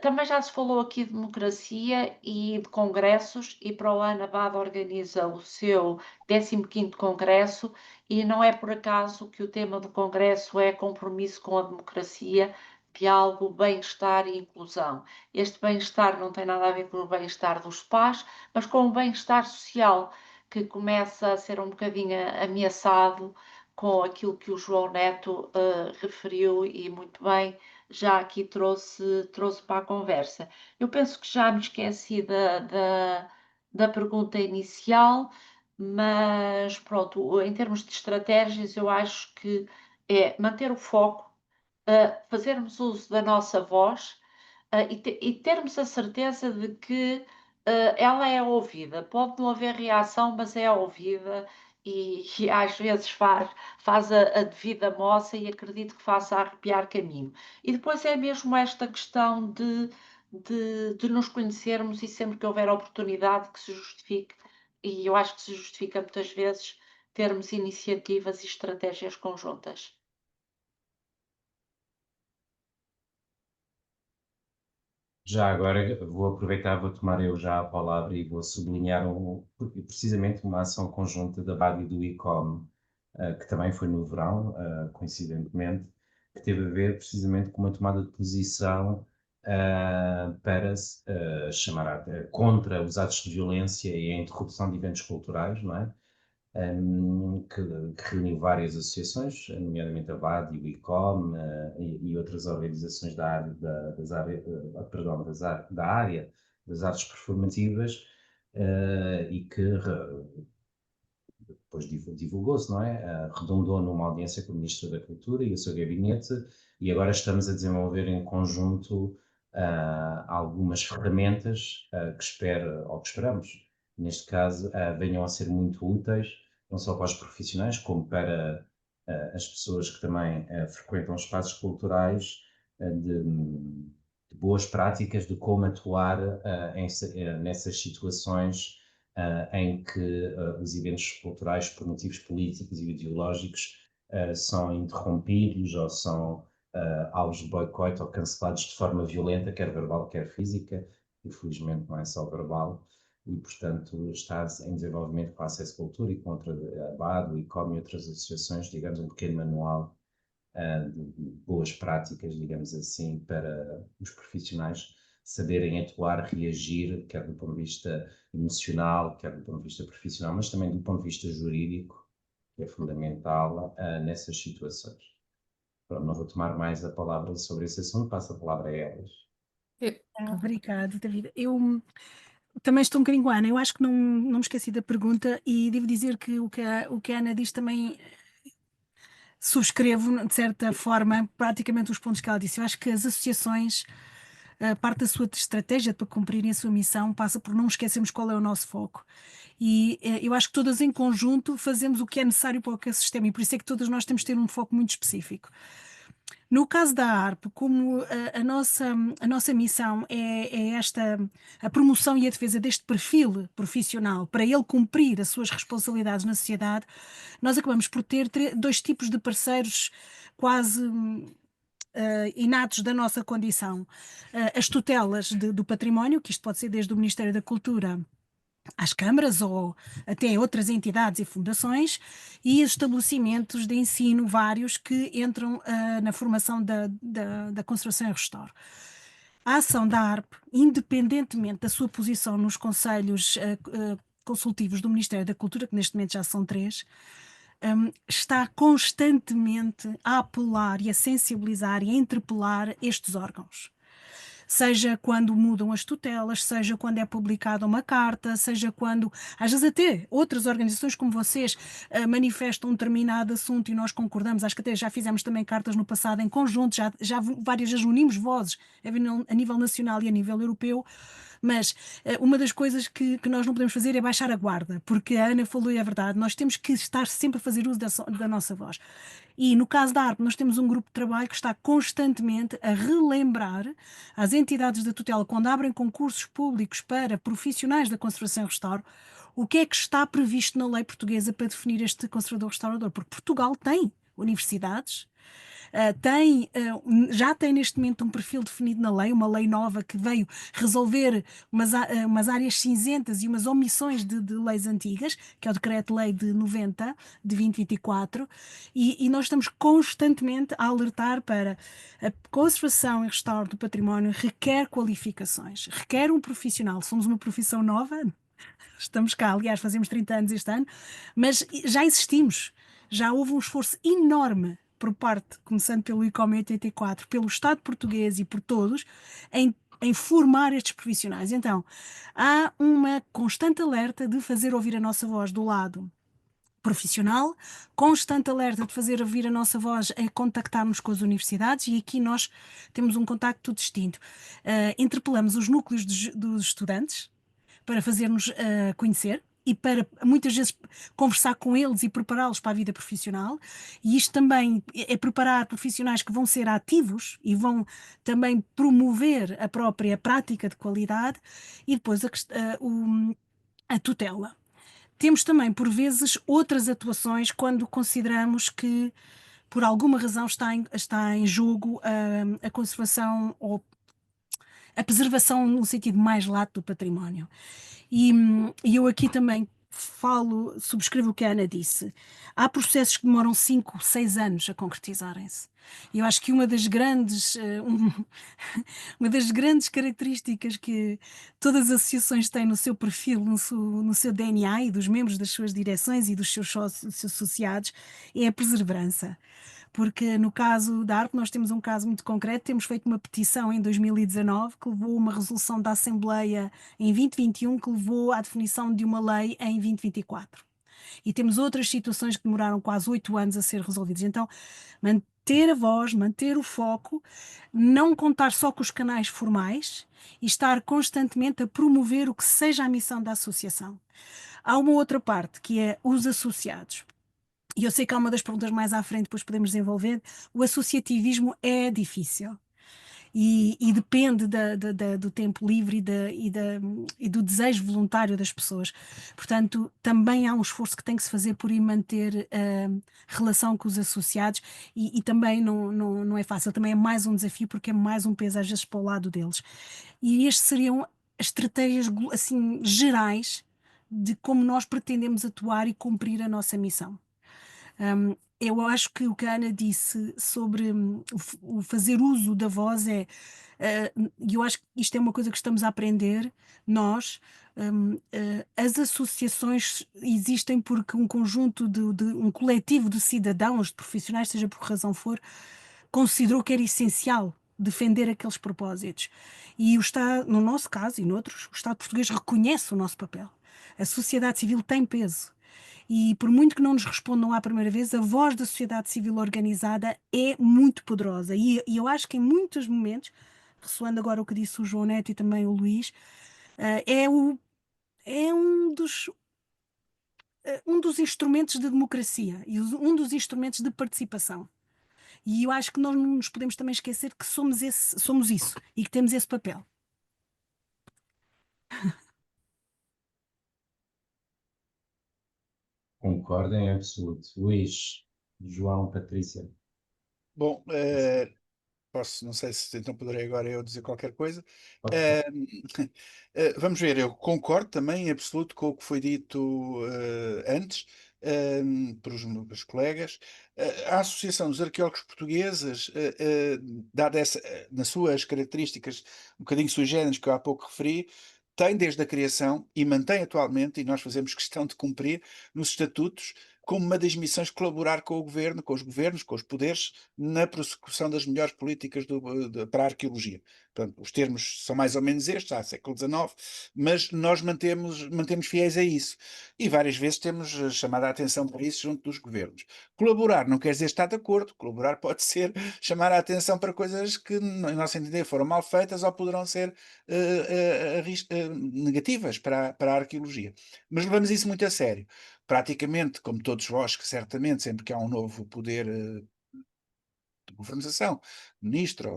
Também já se falou aqui de democracia e de congressos, e para o ano a BAD organiza o seu 15º congresso, e não é por acaso que o tema do congresso é compromisso com a democracia, diálogo, bem-estar e inclusão. Este bem-estar não tem nada a ver com o bem-estar dos pais, mas com o bem-estar social, que começa a ser um bocadinho ameaçado com aquilo que o João Neto referiu e muito bem já aqui trouxe para a conversa. Eu penso que já me esqueci da pergunta inicial, mas pronto, em termos de estratégias, eu acho que é manter o foco, fazermos uso da nossa voz, e termos a certeza de que ela é ouvida. Pode não haver reação, mas é ouvida e às vezes faz a devida moça e acredito que faça arrepiar caminho. E depois é mesmo esta questão de nos conhecermos e sempre que houver oportunidade que se justifique, e eu acho que se justifica muitas vezes, termos iniciativas e estratégias conjuntas. Já agora vou aproveitar, vou tomar eu já a palavra e vou sublinhar precisamente uma ação conjunta da BAD e do ICOM, que também foi no verão, coincidentemente, que teve a ver precisamente com uma tomada de posição para chamar contra os atos de violência e a interrupção de eventos culturais, não é? Que reuniu várias associações, nomeadamente a BAD e o ICOM e outras organizações da área das artes performativas, e que depois divulgou-se, não é? Redundou numa audiência com o Ministro da Cultura e o seu gabinete, e agora estamos a desenvolver em conjunto algumas ferramentas que esperamos, neste caso, venham a ser muito úteis, não só para os profissionais, como para as pessoas que também frequentam espaços culturais, de boas práticas de como atuar nessas situações em que os eventos culturais, por motivos políticos e ideológicos, são interrompidos ou são alvos de boicote ou cancelados de forma violenta, quer verbal, quer física. Infelizmente não é só verbal. E, portanto, está em desenvolvimento com a Acesso Cultura e com a BAD, o ICOM e outras associações, digamos, um pequeno manual de boas práticas, digamos assim, para os profissionais saberem atuar, reagir, quer do ponto de vista emocional, quer do ponto de vista profissional, mas também do ponto de vista jurídico, que é fundamental nessas situações. Pronto, não vou tomar mais a palavra sobre esse assunto, passo a palavra a elas. Obrigada, David. Eu também estou um bocadinho com a Ana. Eu acho que não me esqueci da pergunta e devo dizer que o que a Ana diz também subscrevo, de certa forma, praticamente os pontos que ela disse. Eu acho que as associações, parte da sua estratégia para cumprirem a sua missão passa por não esquecermos qual é o nosso foco. E eu acho que todas em conjunto fazemos o que é necessário para o ecossistema e por isso é que todas nós temos de ter um foco muito específico. No caso da ARP, como a nossa missão é a promoção e a defesa deste perfil profissional para ele cumprir as suas responsabilidades na sociedade, nós acabamos por ter dois tipos de parceiros quase inatos da nossa condição. As tutelas do património, que isto pode ser desde o Ministério da Cultura às câmaras ou até outras entidades e fundações, e estabelecimentos de ensino vários que entram na formação da conservação e restauro. A ação da ARP, independentemente da sua posição nos conselhos consultivos do Ministério da Cultura, que neste momento já são 3, está constantemente a apelar e a sensibilizar e a interpelar estes órgãos. Seja quando mudam as tutelas, seja quando é publicada uma carta, seja quando, às vezes até outras organizações como vocês manifestam um determinado assunto e nós concordamos, acho que até já fizemos também cartas no passado em conjunto, já várias vezes unimos vozes a nível nacional e a nível europeu, mas uma das coisas que nós não podemos fazer é baixar a guarda, porque a Ana falou e é verdade, nós temos que estar sempre a fazer uso da nossa voz. E no caso da ARP, nós temos um grupo de trabalho que está constantemente a relembrar às entidades da tutela, quando abrem concursos públicos para profissionais da conservação e restauro, o que é que está previsto na lei portuguesa para definir este conservador-restaurador, porque Portugal tem universidades, já tem neste momento um perfil definido na lei, uma lei nova que veio resolver umas áreas cinzentas e umas omissões de leis antigas, que é o Decreto-Lei de 90, de 2024, e nós estamos constantemente a alertar para a conservação e restauro do património requer qualificações, requer um profissional, somos uma profissão nova, estamos cá, aliás, fazemos 30 anos este ano, mas já existimos, já houve um esforço enorme por parte, começando pelo ICOM 84, pelo Estado português e por todos, em formar estes profissionais. Então, há uma constante alerta de fazer ouvir a nossa voz do lado profissional, constante alerta de fazer ouvir a nossa voz a contactarmos com as universidades, e aqui nós temos um contacto distinto. Interpelamos os núcleos dos estudantes para fazer-nos conhecer e para muitas vezes conversar com eles e prepará-los para a vida profissional, e isto também é preparar profissionais que vão ser ativos e vão também promover a própria prática de qualidade, e depois a tutela. Temos também, por vezes, outras atuações quando consideramos que, por alguma razão, está em jogo a conservação ou a preservação no sentido mais lato do património. E eu aqui também subscrevo o que a Ana disse. Há processos que demoram 5, 6 anos a concretizarem-se. E eu acho que uma das grandes características que todas as associações têm no seu perfil, no seu DNA e dos membros das suas direções e dos seus associados é a perseverança. Porque no caso da ARP nós temos um caso muito concreto, temos feito uma petição em 2019 que levou a uma resolução da Assembleia em 2021 que levou à definição de uma lei em 2024. E temos outras situações que demoraram quase 8 anos a ser resolvidas. Então, manter a voz, manter o foco, não contar só com os canais formais e estar constantemente a promover o que seja a missão da associação. Há uma outra parte que é os associados. E eu sei que há uma das perguntas mais à frente, depois podemos desenvolver. O associativismo é difícil e depende do tempo livre e do desejo voluntário das pessoas. Portanto, também há um esforço que tem que se fazer por ir manter relação com os associados, e também não é fácil, também é mais um desafio porque é mais um peso às vezes para o lado deles. E estes seriam as estratégias assim, gerais de como nós pretendemos atuar e cumprir a nossa missão. Eu acho que o que a Ana disse sobre o fazer uso da voz e eu acho que isto é uma coisa que estamos a aprender, nós. As associações existem porque um conjunto um coletivo de cidadãos, de profissionais, seja por que razão for, considerou que era essencial defender aqueles propósitos. E o Estado, no nosso caso e noutros, o Estado português reconhece o nosso papel. A sociedade civil tem peso. E por muito que não nos respondam à primeira vez, a voz da sociedade civil organizada é muito poderosa. E eu acho que em muitos momentos, ressoando agora o que disse o João Neto e também o Luís, é um dos instrumentos de democracia e um dos instrumentos de participação. E eu acho que nós não nos podemos também esquecer que somos isso e que temos esse papel. Concordo em absoluto. Luís, João, Patrícia. Bom, não sei se então poderei agora eu dizer qualquer coisa. Ok. Vamos ver, eu concordo também em absoluto com o que foi dito antes pelos colegas. A Associação dos Arqueólogos Portugueses, dada nas suas características um bocadinho sui generis que eu há pouco referi, tem desde a criação e mantém atualmente, e nós fazemos questão de cumprir, nos estatutos, como uma das missões colaborar com o governo, com os governos, com os poderes, na prossecução das melhores políticas para a arqueologia. Portanto, os termos são mais ou menos estes, há século XIX, mas nós mantemos fiéis a isso. E várias vezes temos chamado a atenção para isso junto dos governos. Colaborar não quer dizer estar de acordo. Colaborar pode ser chamar a atenção para coisas que, no nosso entender, foram mal feitas ou poderão ser negativas para a arqueologia. Mas levamos isso muito a sério. Praticamente, como todos vós, que certamente, sempre que há um novo poder de governação, ministro,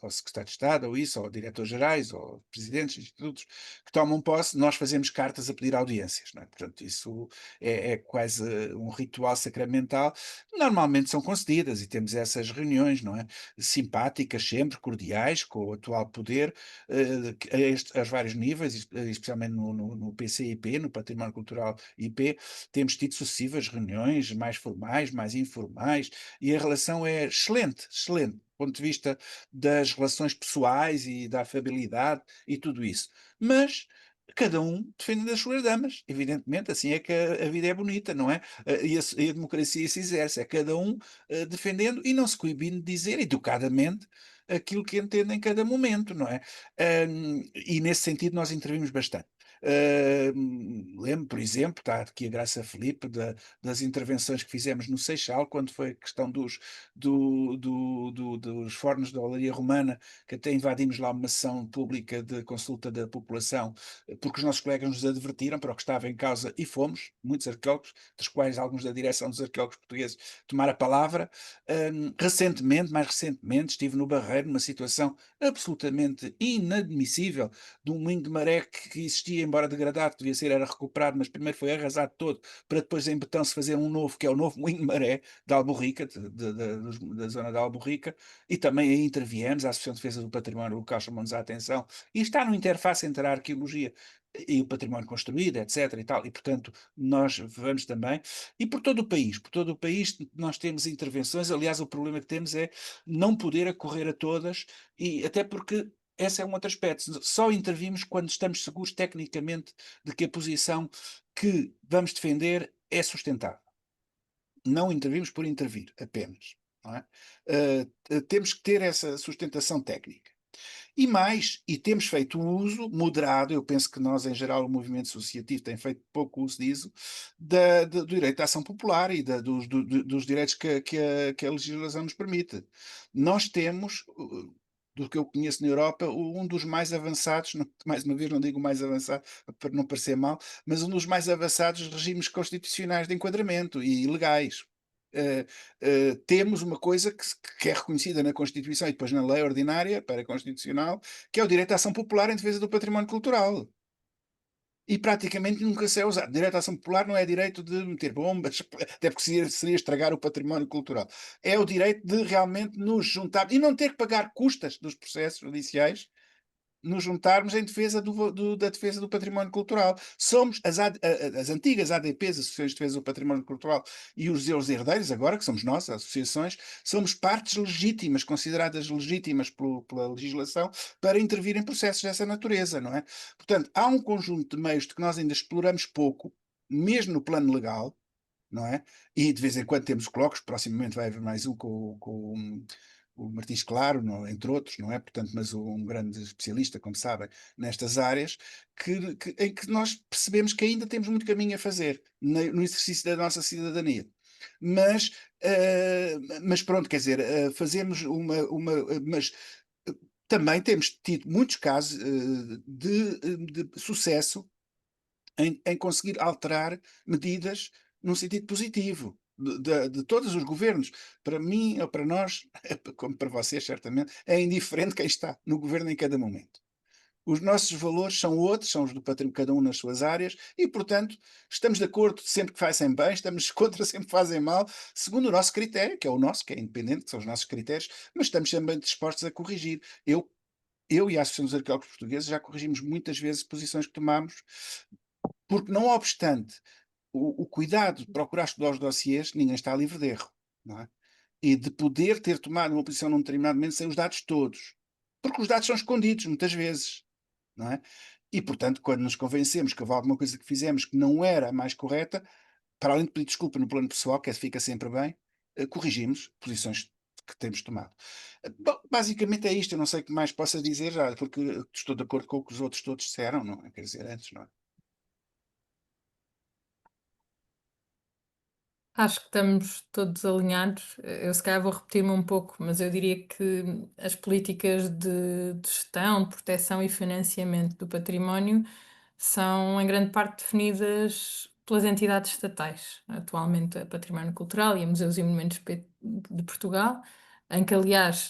ou secretário de Estado, ou isso, ou diretores-gerais, ou presidentes de institutos que tomam posse, nós fazemos cartas a pedir audiências, não é? Portanto, isso é quase um ritual sacramental. Normalmente são concedidas e temos essas reuniões, não é? Simpáticas, sempre, cordiais, com o atual poder, a vários níveis, especialmente no PCIP, no Património Cultural IP, temos tido sucessivas reuniões mais formais, mais informais, e a relação é excelente, excelente, do ponto de vista das relações pessoais e da afabilidade e tudo isso. Mas cada um defende as suas damas, evidentemente, assim é que a vida é bonita, não é? E a democracia se exerce, é cada um defendendo e não se coibindo de dizer educadamente aquilo que entende em cada momento, não é? E nesse sentido nós intervimos bastante. Lembro, por exemplo, está aqui a Graça Filipe, das intervenções que fizemos no Seixal, quando foi a questão dos fornos da Olaria Romana, que até invadimos lá uma sessão pública de consulta da população, porque os nossos colegas nos advertiram para o que estava em causa, e fomos, muitos arqueólogos, dos quais alguns da direção dos arqueólogos portugueses, tomar a palavra. Mais recentemente, estive no Barreiro, numa situação absolutamente inadmissível, de um moinho de maré que existia, embora degradado, devia ser, era recuperado, mas primeiro foi arrasado todo, para depois em betão se fazer um novo, que é o novo moinho de maré, de Alborrica, da zona da Alborrica, e também aí interviemos, a Associação de Defesa do Património Local chamou-nos a atenção, e está no interface entre a arqueologia e o património construído, etc. e tal, e portanto nós vamos também, e por todo o país nós temos intervenções. Aliás, o problema que temos é não poder acorrer a todas, e até porque esse é um outro aspecto, só intervimos quando estamos seguros tecnicamente de que a posição que vamos defender é sustentável. Não intervimos por intervir, apenas. Não é? Temos que ter essa sustentação técnica. E temos feito um uso moderado, eu penso que nós, em geral, o movimento associativo tem feito pouco uso disso, do direito à ação popular e dos direitos que a legislação nos permite. Nós temos, do que eu conheço na Europa, um dos mais avançados, mais uma vez não digo mais avançado para não parecer mal, mas um dos mais avançados regimes constitucionais de enquadramento e legais. Temos uma coisa que é reconhecida na Constituição e depois na lei ordinária para-constitucional, que é o direito à ação popular em defesa do património cultural. E praticamente nunca se é usado. Direito à ação popular não é direito de meter bombas, até porque seria estragar o património cultural. É o direito de realmente nos juntar e não ter que pagar custas dos processos judiciais, nos juntarmos em defesa da defesa do património cultural. Somos as antigas ADPs, Associações de Defesa do Património Cultural, e os seus herdeiros, agora, que somos nós, as associações, somos partes legítimas, consideradas legítimas pela legislação, para intervir em processos dessa natureza, não é? Portanto, há um conjunto de meios de que nós ainda exploramos pouco, mesmo no plano legal, não é? E de vez em quando temos colóquios, proximamente vai haver mais um com o Martins Claro, entre outros, não é? Portanto, mas um grande especialista, como sabem, nestas áreas, em que nós percebemos que ainda temos muito caminho a fazer no exercício da nossa cidadania. Mas pronto, quer dizer, fazemos mas também temos tido muitos casos de sucesso em conseguir alterar medidas num sentido positivo. de todos os governos. Para mim ou para nós, como para vocês, certamente, é indiferente quem está no governo em cada momento. Os nossos valores são outros, são os do patrimônio, cada um nas suas áreas, e, portanto, estamos de acordo sempre que fazem bem, estamos contra sempre que fazem mal, segundo o nosso critério, que é o nosso, que é independente, que são os nossos critérios, mas estamos também dispostos a corrigir. Eu e a Associação dos Arqueólogos Portugueses já corrigimos muitas vezes posições que tomamos, porque, não obstante o cuidado de procurar estudar os dossiês, ninguém está livre de erro, não é? E de poder ter tomado uma posição num determinado momento sem os dados todos. Porque os dados são escondidos, muitas vezes, não é? E, portanto, quando nos convencemos que houve alguma coisa que fizemos que não era a mais correta, para além de pedir desculpa no plano pessoal, que fica sempre bem, corrigimos posições que temos tomado. Bom, basicamente é isto. Eu não sei o que mais possa dizer já, porque estou de acordo com o que os outros todos disseram, não é? Quer dizer, antes, não é? Acho que estamos todos alinhados. Eu se calhar vou repetir-me um pouco, mas eu diria que as políticas de gestão, de proteção e financiamento do património são em grande parte definidas pelas entidades estatais, atualmente a Património Cultural e a Museus e Monumentos de Portugal, em que aliás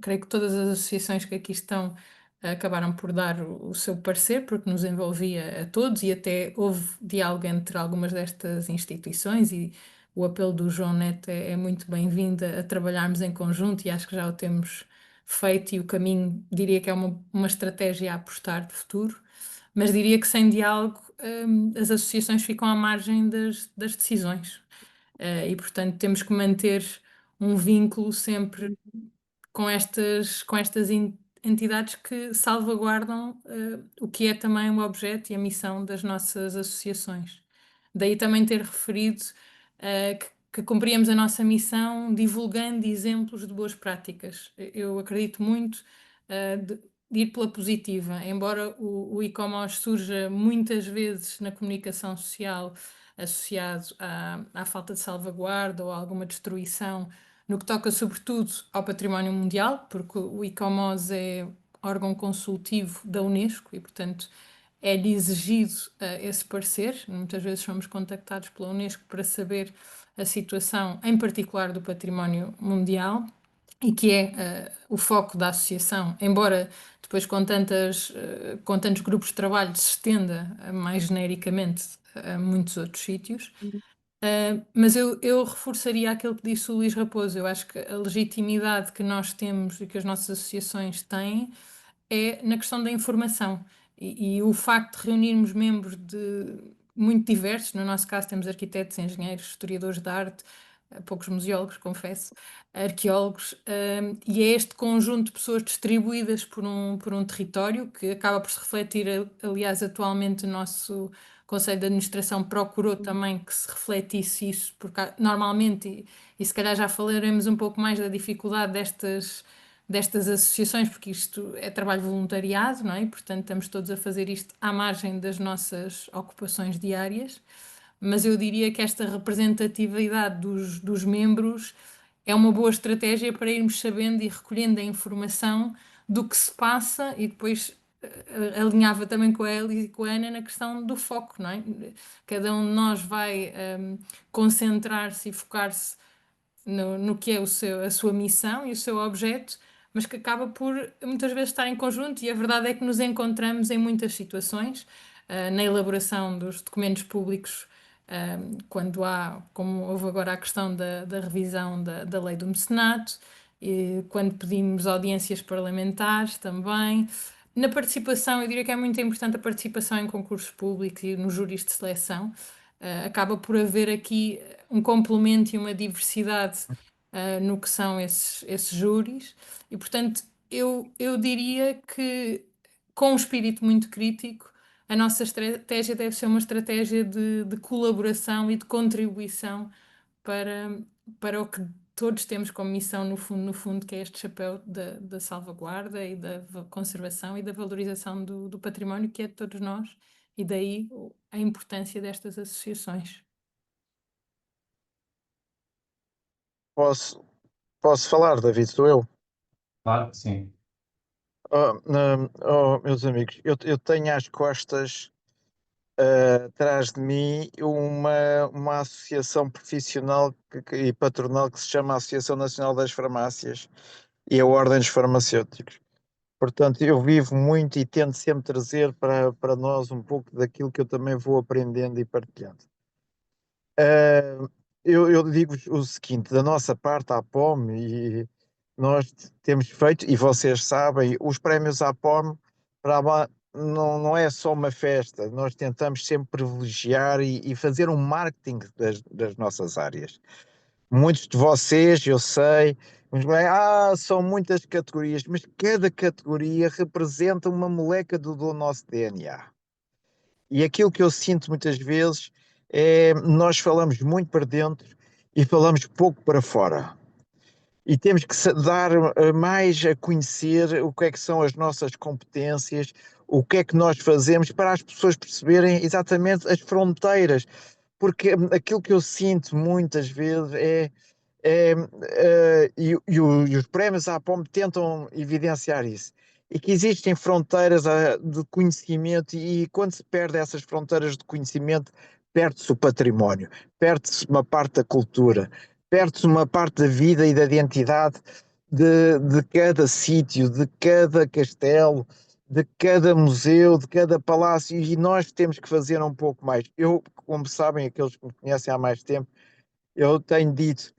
creio que todas as associações que aqui estão acabaram por dar o seu parecer, porque nos envolvia a todos e até houve diálogo entre algumas destas instituições e o apelo do João Neto é muito bem-vindo a trabalharmos em conjunto e acho que já o temos feito e o caminho diria que é uma estratégia a apostar de futuro, mas diria que sem diálogo as associações ficam à margem das decisões e portanto temos que manter um vínculo sempre com estas entidades que salvaguardam o que é também o objeto e a missão das nossas associações. Daí também ter referido que cumpríamos a nossa missão divulgando exemplos de boas práticas. Eu acredito muito de ir pela positiva, embora o e-commerce surja muitas vezes na comunicação social associado à falta de salvaguarda ou a alguma destruição no que toca sobretudo ao património mundial, porque o ICOMOS é órgão consultivo da Unesco e, portanto, é-lhe exigido esse parecer. Muitas vezes somos contactados pela Unesco para saber a situação, em particular do património mundial, e que é o foco da associação, embora depois com tantos grupos de trabalho se estenda mais genericamente a muitos outros sítios. Mas eu reforçaria aquilo que disse o Luís Raposo. Eu acho que a legitimidade que nós temos e que as nossas associações têm é na questão da informação. E o facto de reunirmos membros muito diversos, no nosso caso temos arquitetos, engenheiros, historiadores de arte, poucos museólogos, confesso, arqueólogos, e é este conjunto de pessoas distribuídas por um território que acaba por se refletir, aliás, atualmente o nosso Conselho de Administração procurou também que se refletisse isso, porque normalmente, e se calhar já falaremos um pouco mais da dificuldade destas associações, porque isto é trabalho voluntariado, não é? E, portanto, estamos todos a fazer isto à margem das nossas ocupações diárias, mas eu diria que esta representatividade dos membros é uma boa estratégia para irmos sabendo e recolhendo a informação do que se passa e depois alinhava também com a Elis e com a Ana na questão do foco, não é? Cada um de nós vai concentrar-se e focar-se no que é a sua missão e o seu objeto, mas que acaba por muitas vezes estar em conjunto e a verdade é que nos encontramos em muitas situações, na elaboração dos documentos públicos, quando há, como houve agora a questão da revisão da lei do mecenato, e quando pedimos audiências parlamentares também. Na participação, eu diria que é muito importante a participação em concursos públicos e nos júris de seleção. Acaba por haver aqui um complemento e uma diversidade no que são esses júris, e portanto eu diria que, com um espírito muito crítico, a nossa estratégia deve ser uma estratégia de colaboração e de contribuição para o que todos temos como missão, no fundo, que é este chapéu da salvaguarda e da conservação e da valorização do património, que é de todos nós, e daí a importância destas associações. Posso falar, David? Sou eu. Claro que sim. Meus amigos, eu tenho às costas atrás de mim uma associação profissional e patronal que se chama Associação Nacional das Farmácias e a Ordem dos Farmacêuticos. Portanto, eu vivo muito e tento sempre trazer para nós um pouco daquilo que eu também vou aprendendo e partilhando. Eu digo-vos o seguinte, da nossa parte, à POM, e nós temos feito, e vocês sabem, os prémios à POM não é só uma festa, nós tentamos sempre privilegiar e fazer um marketing das nossas áreas. Muitos de vocês, eu sei, são muitas categorias, mas cada categoria representa uma moleca do nosso DNA. E aquilo que eu sinto muitas vezes é nós falamos muito para dentro e falamos pouco para fora. E temos que dar mais a conhecer o que é que são as nossas competências, o que é que nós fazemos para as pessoas perceberem exatamente as fronteiras. Porque aquilo que eu sinto muitas vezes e os prémios à POM tentam evidenciar isso, e que existem fronteiras de conhecimento, e quando se perde essas fronteiras de conhecimento, perde-se o património, perde-se uma parte da cultura, perde-se uma parte da vida e da identidade de cada sítio, de cada castelo, de cada museu, de cada palácio, e nós temos que fazer um pouco mais. Eu, como sabem, aqueles que me conhecem há mais tempo, eu tenho dito,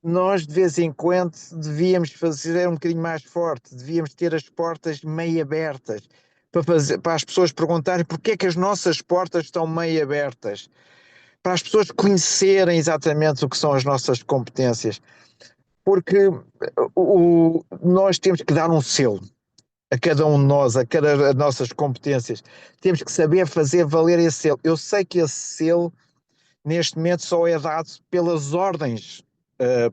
nós de vez em quando devíamos fazer um bocadinho mais forte, devíamos ter as portas meio abertas, para as pessoas perguntarem porque é que as nossas portas estão meio abertas, para as pessoas conhecerem exatamente o que são as nossas competências, porque nós temos que dar um selo a cada um de nós, a cada as nossas competências, temos que saber fazer valer esse selo. Eu sei que esse selo neste momento só é dado pelas ordens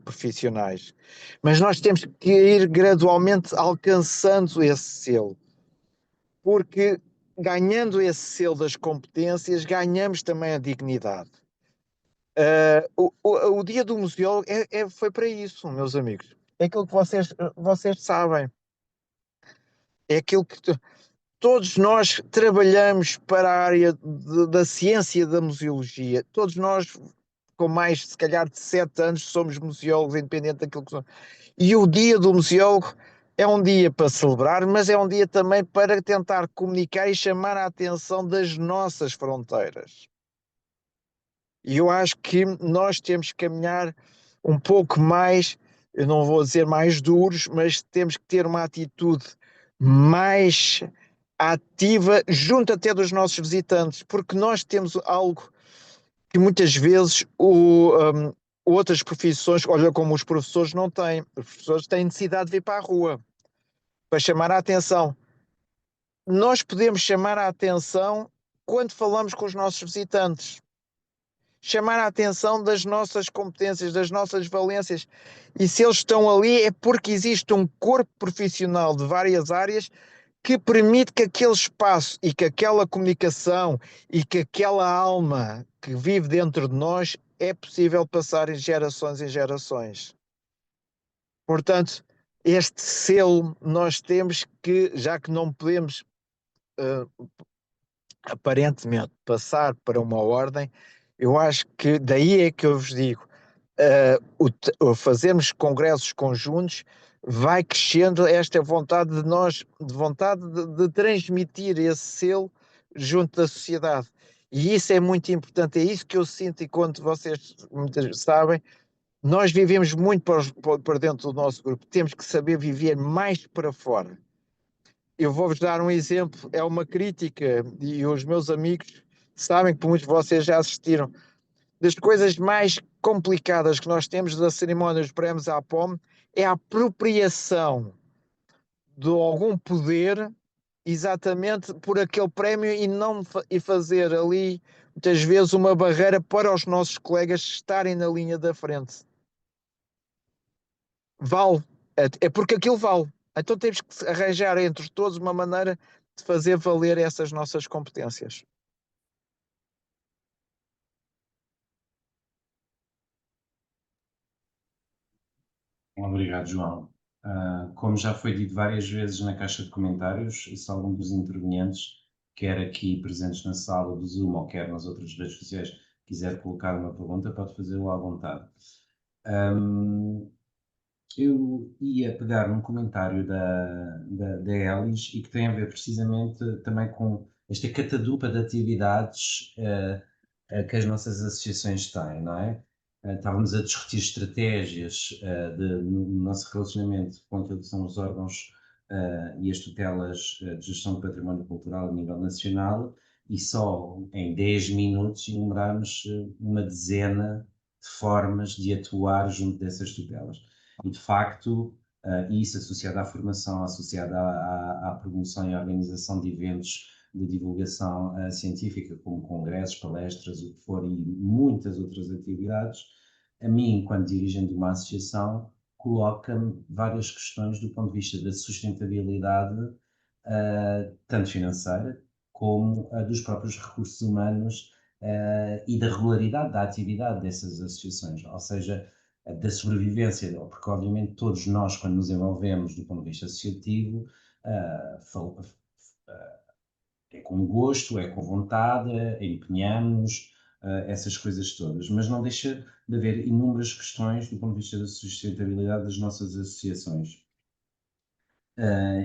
profissionais, mas nós temos que ir gradualmente alcançando esse selo, porque ganhando esse selo das competências, ganhamos também a dignidade. O Dia do Museólogo foi para isso, meus amigos. É aquilo que vocês sabem. É aquilo que todos nós trabalhamos para a área da ciência da museologia. Todos nós, com mais, se calhar, de 7 anos, somos museólogos, independente daquilo que somos. E o Dia do Museólogo é um dia para celebrar, mas é um dia também para tentar comunicar e chamar a atenção das nossas fronteiras. E eu acho que nós temos que caminhar um pouco mais, eu não vou dizer mais duros, mas temos que ter uma atitude mais ativa junto até dos nossos visitantes, porque nós temos algo que muitas vezes outras profissões, olha como os professores não têm, os professores têm necessidade de vir para a rua para chamar a atenção. Nós podemos chamar a atenção quando falamos com os nossos visitantes, chamar a atenção das nossas competências, das nossas valências, e se eles estão ali é porque existe um corpo profissional de várias áreas que permite que aquele espaço e que aquela comunicação e que aquela alma que vive dentro de nós é possível passar em gerações. Portanto, este selo nós temos que, já que não podemos aparentemente passar para uma ordem, eu acho que daí é que eu vos digo, o fazermos congressos conjuntos vai crescendo esta vontade de transmitir esse selo junto da sociedade. E isso é muito importante, é isso que eu sinto, e quando vocês muitas sabem, nós vivemos muito para dentro do nosso grupo, temos que saber viver mais para fora. Eu vou-vos dar um exemplo, é uma crítica, e os meus amigos sabem que muitos de vocês já assistiram. Das coisas mais complicadas que nós temos da cerimónia dos prémios à POM é a apropriação de algum poder exatamente por aquele prémio e fazer ali muitas vezes uma barreira para os nossos colegas estarem na linha da frente. Vale, é porque aquilo vale. Então temos que arranjar entre todos uma maneira de fazer valer essas nossas competências. Obrigado, João. Como já foi dito várias vezes na caixa de comentários, e são alguns dos intervenientes, quer aqui presentes na sala do Zoom ou quer nas outras redes sociais, quiser colocar uma pergunta, pode fazê-lo à vontade. Eu ia pegar num comentário da Elis e que tem a ver precisamente também com esta catadupa de atividades que as nossas associações têm, não é? Estávamos a discutir estratégias no nosso relacionamento com aquilo que são os órgãos e as tutelas de gestão do património cultural a nível nacional e só em 10 minutos enumerámos uma dezena de formas de atuar junto dessas tutelas. E, de facto, isso associado à formação, associado à promoção e à organização de eventos de divulgação científica, como congressos, palestras, o que for, e muitas outras atividades, a mim, enquanto dirigente de uma associação, coloca-me várias questões do ponto de vista da sustentabilidade, tanto financeira como dos próprios recursos humanos e da regularidade da atividade dessas associações, ou seja, da sobrevivência, porque obviamente todos nós, quando nos envolvemos do ponto de vista associativo, é com gosto, é com vontade, empenhamos, essas coisas todas, mas não deixa de haver inúmeras questões do ponto de vista da sustentabilidade das nossas associações.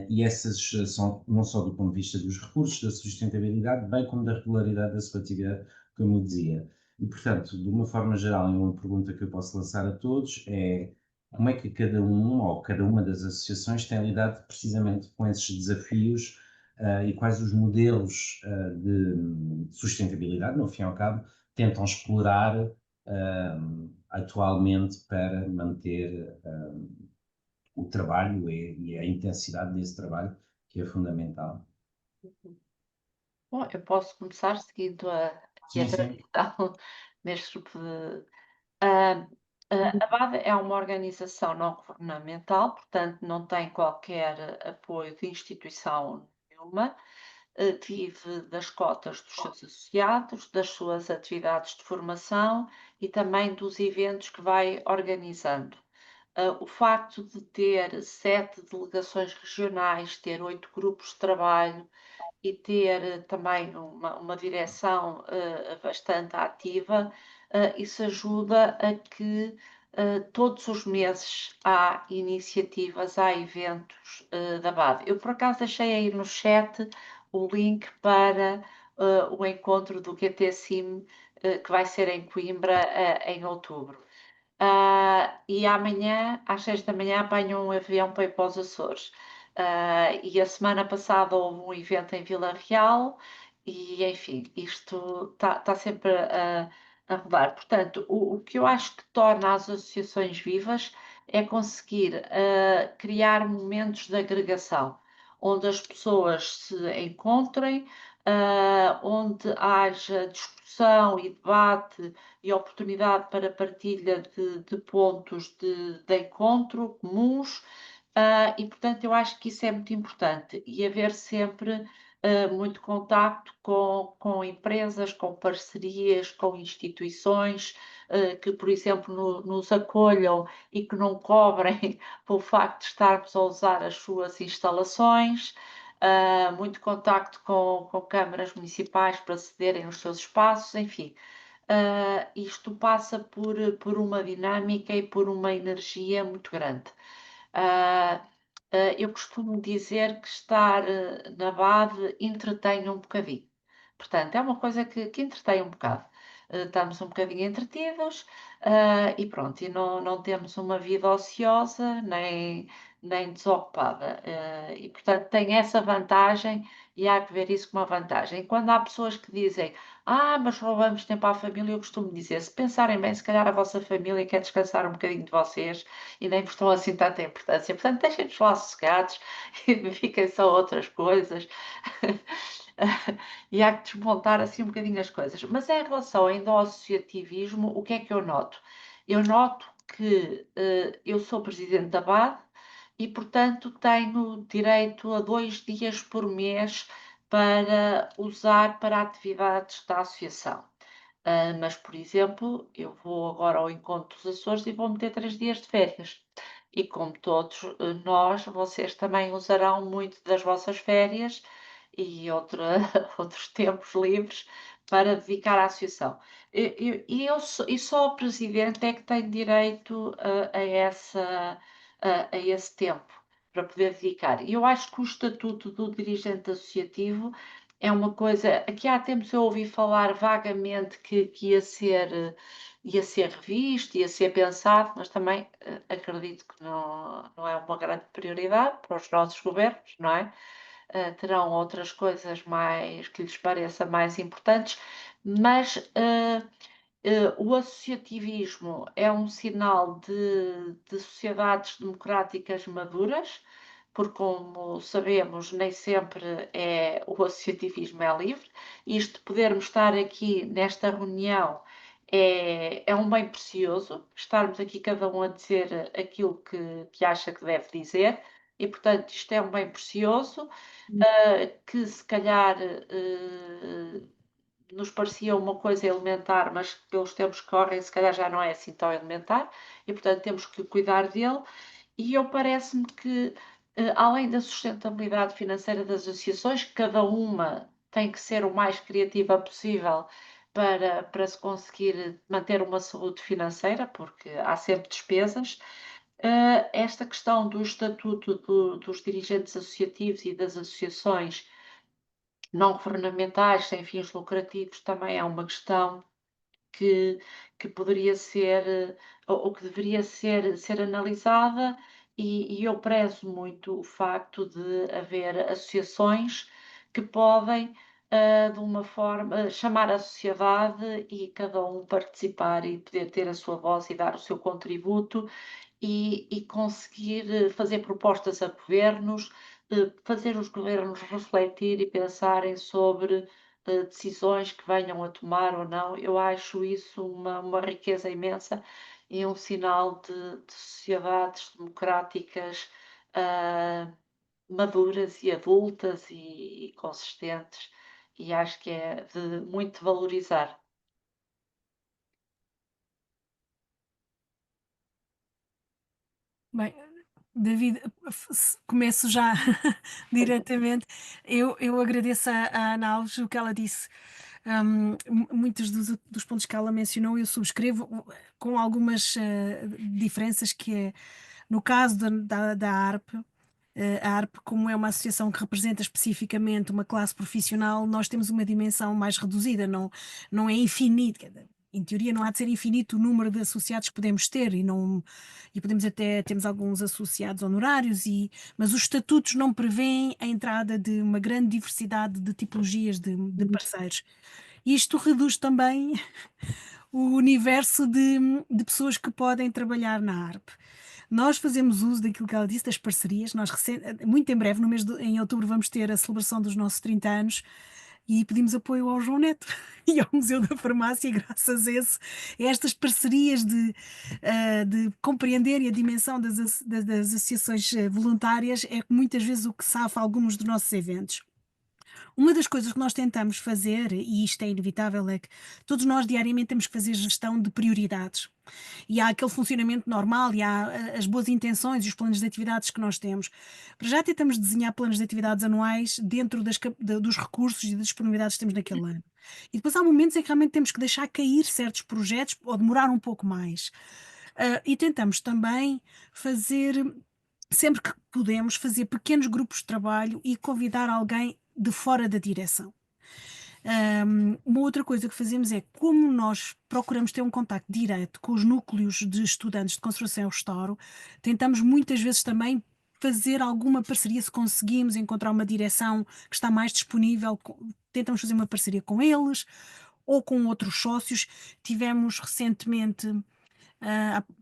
E essas são não só do ponto de vista dos recursos, da sustentabilidade, bem como da regularidade da sua atividade, como eu dizia. E, portanto, de uma forma geral, uma pergunta que eu posso lançar a todos é como é que cada um ou cada uma das associações tem lidado precisamente com esses desafios e quais os modelos de sustentabilidade, no fim e ao cabo, tentam explorar atualmente para manter o trabalho e a intensidade desse trabalho, que é fundamental. Bom, eu posso começar seguindo aqui a Sim, sim. tradição neste grupo de. A BAD é uma organização não governamental, portanto, não tem qualquer apoio de instituição nenhuma, vive das cotas dos seus associados, das suas atividades de formação e também dos eventos que vai organizando. O facto de ter 7 delegações regionais, ter 8 grupos de trabalho e ter também uma direção bastante ativa, isso ajuda a que todos os meses há iniciativas, há eventos da BAD. Eu, por acaso, deixei aí no chat o link para o encontro do QT-CIM, que vai ser em Coimbra em outubro. E amanhã, às 6 da manhã, apanho um avião para ir para os Açores. E a semana passada houve um evento em Vila Real e, enfim, isto está sempre a rodar. Portanto, o que eu acho que torna as associações vivas é conseguir criar momentos de agregação, onde as pessoas se encontrem, onde haja discussão e debate e oportunidade para partilha de pontos de encontro comuns, e portanto eu acho que isso é muito importante e haver sempre muito contacto com empresas, com parcerias, com instituições que, por exemplo, nos acolham e que não cobrem pelo facto de estarmos a usar as suas instalações. Muito contacto com câmaras municipais para cederem os seus espaços, enfim. Isto passa por uma dinâmica e por uma energia muito grande. Eu costumo dizer que estar na BAD entretém um bocadinho. Portanto, é uma coisa que entretém um bocado. Estamos um bocadinho entretidos e pronto, e não temos uma vida ociosa nem desocupada. E portanto tem essa vantagem e há que ver isso como uma vantagem. Quando há pessoas que dizem mas roubamos tempo à família, eu costumo dizer, se pensarem bem, se calhar a vossa família quer descansar um bocadinho de vocês e nem vos estão assim tanta importância. Portanto, deixem-nos lá sossegados e fiquem só outras coisas. E há que desmontar assim um bocadinho as coisas. Mas em relação ainda ao associativismo, o que é que eu noto? Eu noto que eu sou presidente da BAD e, portanto, tenho direito a 2 dias por mês para usar para atividades da associação. Mas, por exemplo, eu vou agora ao encontro dos Açores e vou meter 3 dias de férias. E como todos nós, vocês também usarão muito das vossas férias e outros tempos livres para dedicar à associação. E só o presidente é que tem direito a esse tempo para poder dedicar. E eu acho que o estatuto do dirigente associativo é uma coisa. Aqui há tempos eu ouvi falar vagamente que ia ser revisto, ia ser pensado, mas também acredito que não é uma grande prioridade para os nossos governos, não é? Terão outras coisas mais que lhes pareça mais importantes, mas o associativismo é um sinal de sociedades democráticas maduras, porque, como sabemos, nem sempre o associativismo é livre. Isto, podermos estar aqui nesta reunião, é um bem precioso, estarmos aqui cada um a dizer aquilo que acha que deve dizer, e, portanto, isto é um bem precioso, que se calhar nos parecia uma coisa elementar, mas pelos tempos que correm, se calhar já não é assim tão elementar, e, portanto, temos que cuidar dele. E eu parece-me que, além da sustentabilidade financeira das associações, cada uma tem que ser o mais criativa possível para se conseguir manter uma saúde financeira, porque há sempre despesas. Esta questão do estatuto dos dirigentes associativos e das associações não governamentais sem fins lucrativos também é uma questão que, que poderia ser, ou que deveria ser analisada, e eu prezo muito o facto de haver associações que podem, de uma forma, chamar a sociedade e cada um participar e poder ter a sua voz e dar o seu contributo e conseguir fazer propostas a governos, fazer os governos refletir e pensarem sobre decisões que venham a tomar ou não. Eu acho isso uma riqueza imensa e um sinal de sociedades democráticas maduras e adultas e consistentes, e acho que é de muito valorizar. Bem, David, começo já diretamente. Eu agradeço à Ana Alves o que ela disse. Muitos dos pontos que ela mencionou eu subscrevo, com algumas diferenças, que é, no caso da ARP, a ARP, como é uma associação que representa especificamente uma classe profissional, nós temos uma dimensão mais reduzida, não é infinito. Em teoria não há de ser infinito o número de associados que podemos ter, e podemos até, temos alguns associados honorários, mas os estatutos não prevêem a entrada de uma grande diversidade de tipologias de parceiros. Isto reduz também o universo de pessoas que podem trabalhar na ARP. Nós fazemos uso daquilo que ela disse, das parcerias. Nós, muito em breve, em outubro, vamos ter a celebração dos nossos 30 anos e pedimos apoio ao João Neto e ao Museu da Farmácia, e graças a estas parcerias de compreenderem a dimensão das associações voluntárias, é que muitas vezes o que safa alguns dos nossos eventos. Uma das coisas que nós tentamos fazer, e isto é inevitável, é que todos nós diariamente temos que fazer gestão de prioridades. E há aquele funcionamento normal, e há as boas intenções e os planos de atividades que nós temos. Para já tentamos desenhar planos de atividades anuais dentro dos recursos e das disponibilidades que temos naquele ano. E depois há momentos em que realmente temos que deixar cair certos projetos ou demorar um pouco mais. E tentamos também fazer, sempre que podemos, fazer pequenos grupos de trabalho e convidar alguém de fora da direção. Uma outra coisa que fazemos é, como nós procuramos ter um contacto direto com os núcleos de estudantes de conservação e restauro, tentamos muitas vezes também fazer alguma parceria, se conseguimos encontrar uma direção que está mais disponível, tentamos fazer uma parceria com eles ou com outros sócios. Tivemos recentemente,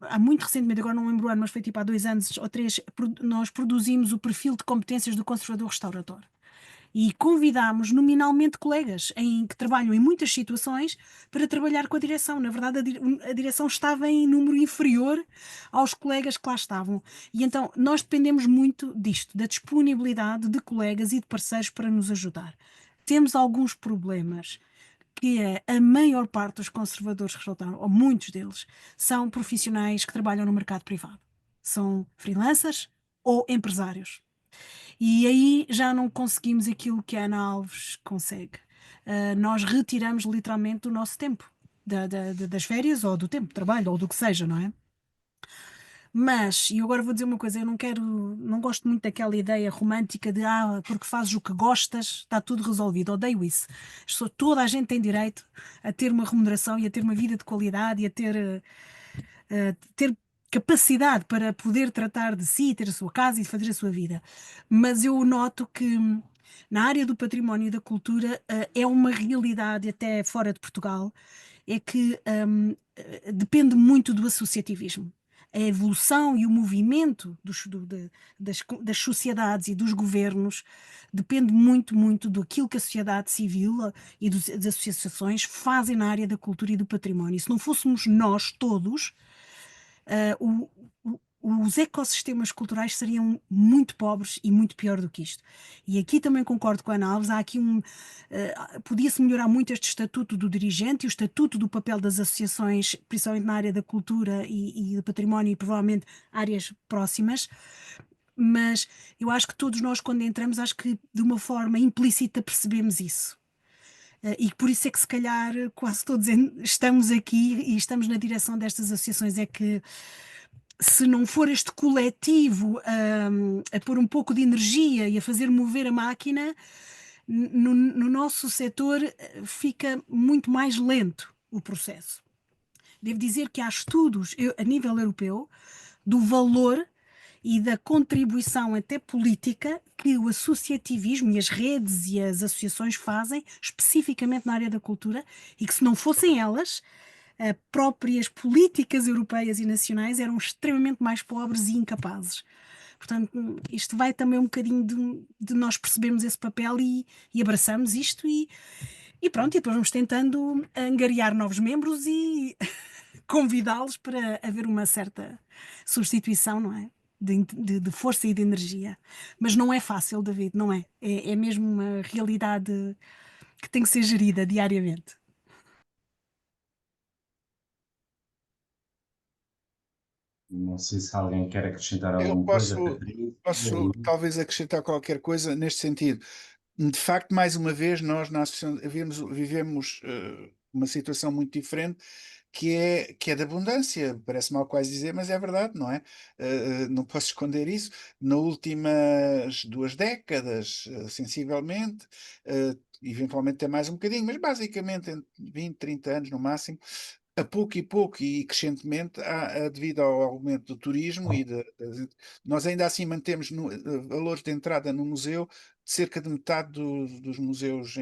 há muito recentemente, agora não lembro o ano, mas foi tipo há 2 anos ou 3, nós produzimos o perfil de competências do conservador-restaurador. E convidámos nominalmente colegas que trabalham em muitas situações para trabalhar com a direção. Na verdade, a direção estava em número inferior aos colegas que lá estavam. E então nós dependemos muito disto, da disponibilidade de colegas e de parceiros para nos ajudar. Temos alguns problemas, que é a maior parte dos conservadores que voltaram, ou muitos deles, são profissionais que trabalham no mercado privado. São freelancers ou empresários. E aí já não conseguimos aquilo que a Ana Alves consegue. Nós retiramos literalmente o nosso tempo das férias ou do tempo de trabalho ou do que seja, não é? Mas, e agora vou dizer uma coisa, eu não gosto muito daquela ideia romântica de porque fazes o que gostas, está tudo resolvido. Odeio isso. Toda a gente tem direito a ter uma remuneração e a ter uma vida de qualidade e a ter capacidade para poder tratar de si, ter a sua casa e fazer a sua vida. Mas eu noto que na área do património e da cultura é uma realidade até fora de Portugal, é que depende muito do associativismo. A evolução e o movimento das sociedades e dos governos depende muito, muito daquilo que a sociedade civil e das associações fazem na área da cultura e do património. Se não fôssemos nós todos, o- os ecossistemas culturais seriam muito pobres e muito pior do que isto. E aqui também concordo com a Ana Alves, há aqui podia-se melhorar muito este estatuto do dirigente e o estatuto do papel das associações, principalmente na área da cultura e do património e provavelmente áreas próximas, mas eu acho que todos nós quando entramos, acho que de uma forma implícita percebemos isso. E por isso é que se calhar quase todos estamos aqui e estamos na direção destas associações, é que se não for este coletivo a pôr um pouco de energia e a fazer mover a máquina, no nosso setor fica muito mais lento o processo. Devo dizer que há estudos a nível europeu do valor e da contribuição até política que o associativismo e as redes e as associações fazem, especificamente na área da cultura, e que se não fossem elas, próprias políticas europeias e nacionais eram extremamente mais pobres e incapazes. Portanto, isto vai também um bocadinho de nós percebermos esse papel e abraçamos isto e pronto, e depois vamos tentando angariar novos membros e convidá-los para haver uma certa substituição, não é? De força e de energia. Mas não é fácil, David, não é? É mesmo uma realidade que tem que ser gerida diariamente. Não sei se alguém quer acrescentar Eu alguma coisa. posso talvez acrescentar qualquer coisa neste sentido. De facto, mais uma vez, nós na associação vivemos uma situação muito diferente que é de abundância. Parece mal quase dizer, mas é verdade, não é? Não posso esconder isso. Nas últimas 2 décadas, sensivelmente, eventualmente até mais um bocadinho, mas basicamente entre 20, 30 anos no máximo, a pouco e pouco e crescentemente, devido ao aumento do turismo nós ainda assim mantemos valores de entrada no museu de cerca de metade dos museus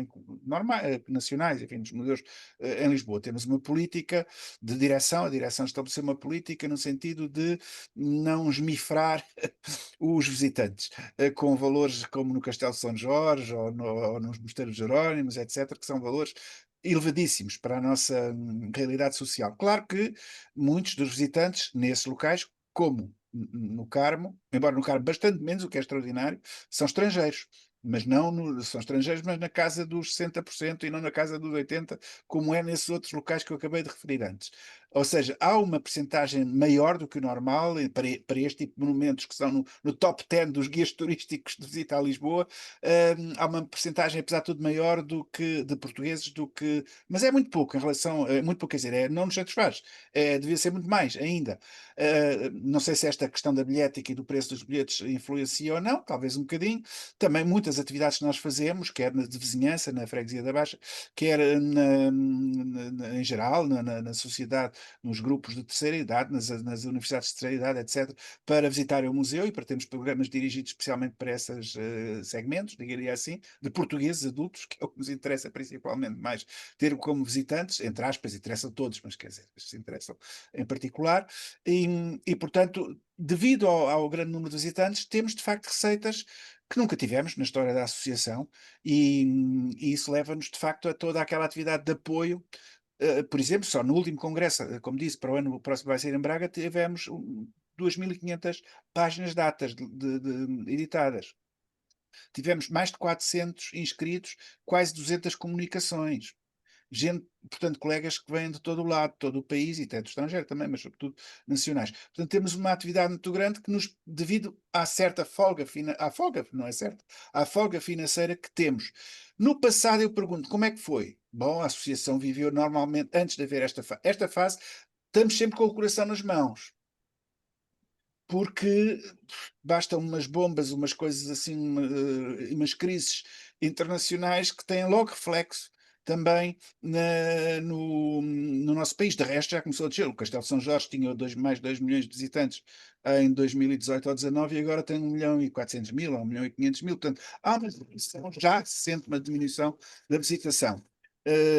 nacionais, enfim, dos museus em Lisboa. Temos uma política de direção, a direção estabeleceu uma política no sentido de não esmifrar os visitantes, com valores como no Castelo de São Jorge ou nos Mosteiros Jerónimos, etc., que são valores elevadíssimos para a nossa realidade social. Claro que muitos dos visitantes nesses locais, como no Carmo, embora no Carmo bastante menos, o que é extraordinário, são estrangeiros. Mas não são estrangeiros, mas na casa dos 60% e não na casa dos 80%, como é nesses outros locais que eu acabei de referir antes. Ou seja, há uma percentagem maior do que o normal para este tipo de monumentos que são no top 10 dos guias turísticos de visita a Lisboa. Há uma percentagem, apesar de tudo, maior do que de portugueses do que. Mas é muito pouco em relação. Muito pouco, quer dizer, não nos satisfaz. Devia ser muito mais ainda. Não sei se esta questão da bilhética e do preço dos bilhetes influencia ou não, talvez um bocadinho. Também muitas atividades que nós fazemos, quer de vizinhança, na Freguesia da Baixa, quer em geral, na sociedade, nos grupos de terceira idade, nas universidades de terceira idade, etc., para visitarem o museu e para termos programas dirigidos especialmente para esses segmentos, diria assim, de portugueses adultos, que é o que nos interessa principalmente mais ter como visitantes, entre aspas, interessa a todos, mas quer dizer, se interessam em particular, portanto, devido ao grande número de visitantes, temos de facto receitas que nunca tivemos na história da associação e isso leva-nos de facto a toda aquela atividade de apoio. Por exemplo, só no último congresso, como disse, para o ano próximo vai ser em Braga, tivemos 2.500 páginas de atas editadas. Tivemos mais de 400 inscritos, quase 200 comunicações. gente, portanto, colegas que vêm de todo o lado, de todo o país e até do estrangeiro também, mas sobretudo nacionais. Portanto, temos uma atividade muito grande que devido à certa folga, não é certo? À folga financeira que temos. No passado eu pergunto, como é que foi? Bom, a associação viveu normalmente, antes de haver esta fase, estamos sempre com o coração nas mãos. Porque bastam umas bombas, umas coisas assim, umas crises internacionais que têm logo reflexo também no nosso país. De resto, já começou a descer. O Castelo de São Jorge tinha mais de 2 milhões de visitantes em 2018 ou 2019 e agora tem 1.400.000 ou 1.500.000. Portanto, há uma diminuição, já se sente uma diminuição da visitação.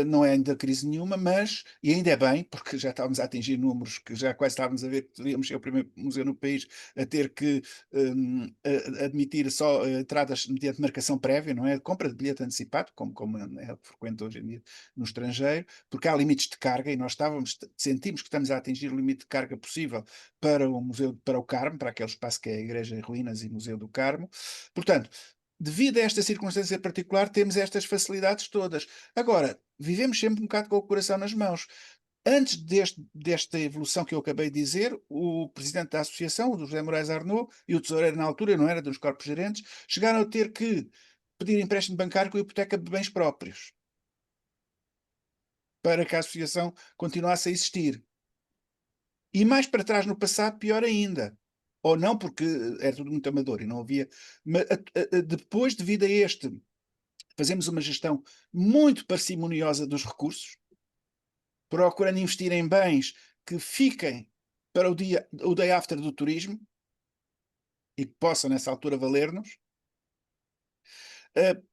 Não é ainda crise nenhuma, mas, e ainda é bem, porque já estávamos a atingir números que já quase estávamos a ver que teríamos ser o primeiro museu no país a ter que admitir só entradas mediante marcação prévia, não é? Compra de bilhete antecipado, como é frequente hoje em dia no estrangeiro, porque há limites de carga e nós sentimos que estamos a atingir o limite de carga possível para o Museu, para o Carmo, para aquele espaço que é a Igreja em Ruínas e Museu do Carmo. Portanto, devido a esta circunstância particular, temos estas facilidades todas. Agora, vivemos sempre um bocado com o coração nas mãos. Antes desta evolução que eu acabei de dizer, o presidente da associação, o José Moraes Arnaud, e o tesoureiro na altura, não era dos corpos gerentes, chegaram a ter que pedir empréstimo bancário com hipoteca de bens próprios para que a associação continuasse a existir. E mais para trás no passado, pior ainda. Ou não, porque era tudo muito amador e não havia. Mas, depois, devido a fazemos uma gestão muito parcimoniosa dos recursos, procurando investir em bens que fiquem para o day after do turismo e que possam, nessa altura, valer-nos,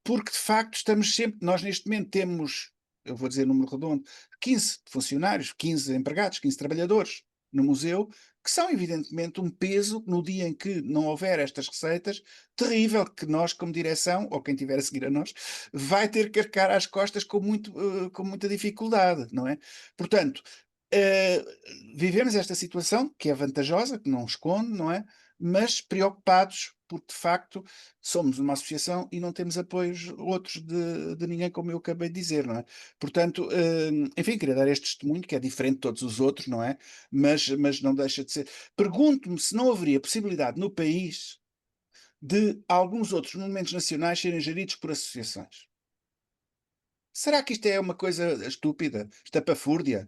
porque de facto estamos sempre, nós neste momento temos, eu vou dizer número redondo, 15 funcionários, 15 empregados, 15 trabalhadores no museu, que são evidentemente um peso no dia em que não houver estas receitas, terrível, que nós como direção, ou quem estiver a seguir a nós, vai ter que arcar às costas com muita dificuldade, não é? Portanto, vivemos esta situação, que é vantajosa, que não esconde, não é? Mas preocupados, porque de facto somos uma associação e não temos apoios outros de ninguém, como eu acabei de dizer, não é? Portanto, enfim, queria dar este testemunho, que é diferente de todos os outros, não é? Mas não deixa de ser. Pergunto-me se não haveria possibilidade no país de alguns outros monumentos nacionais serem geridos por associações. Será que isto é uma coisa estúpida, estapafúrdia?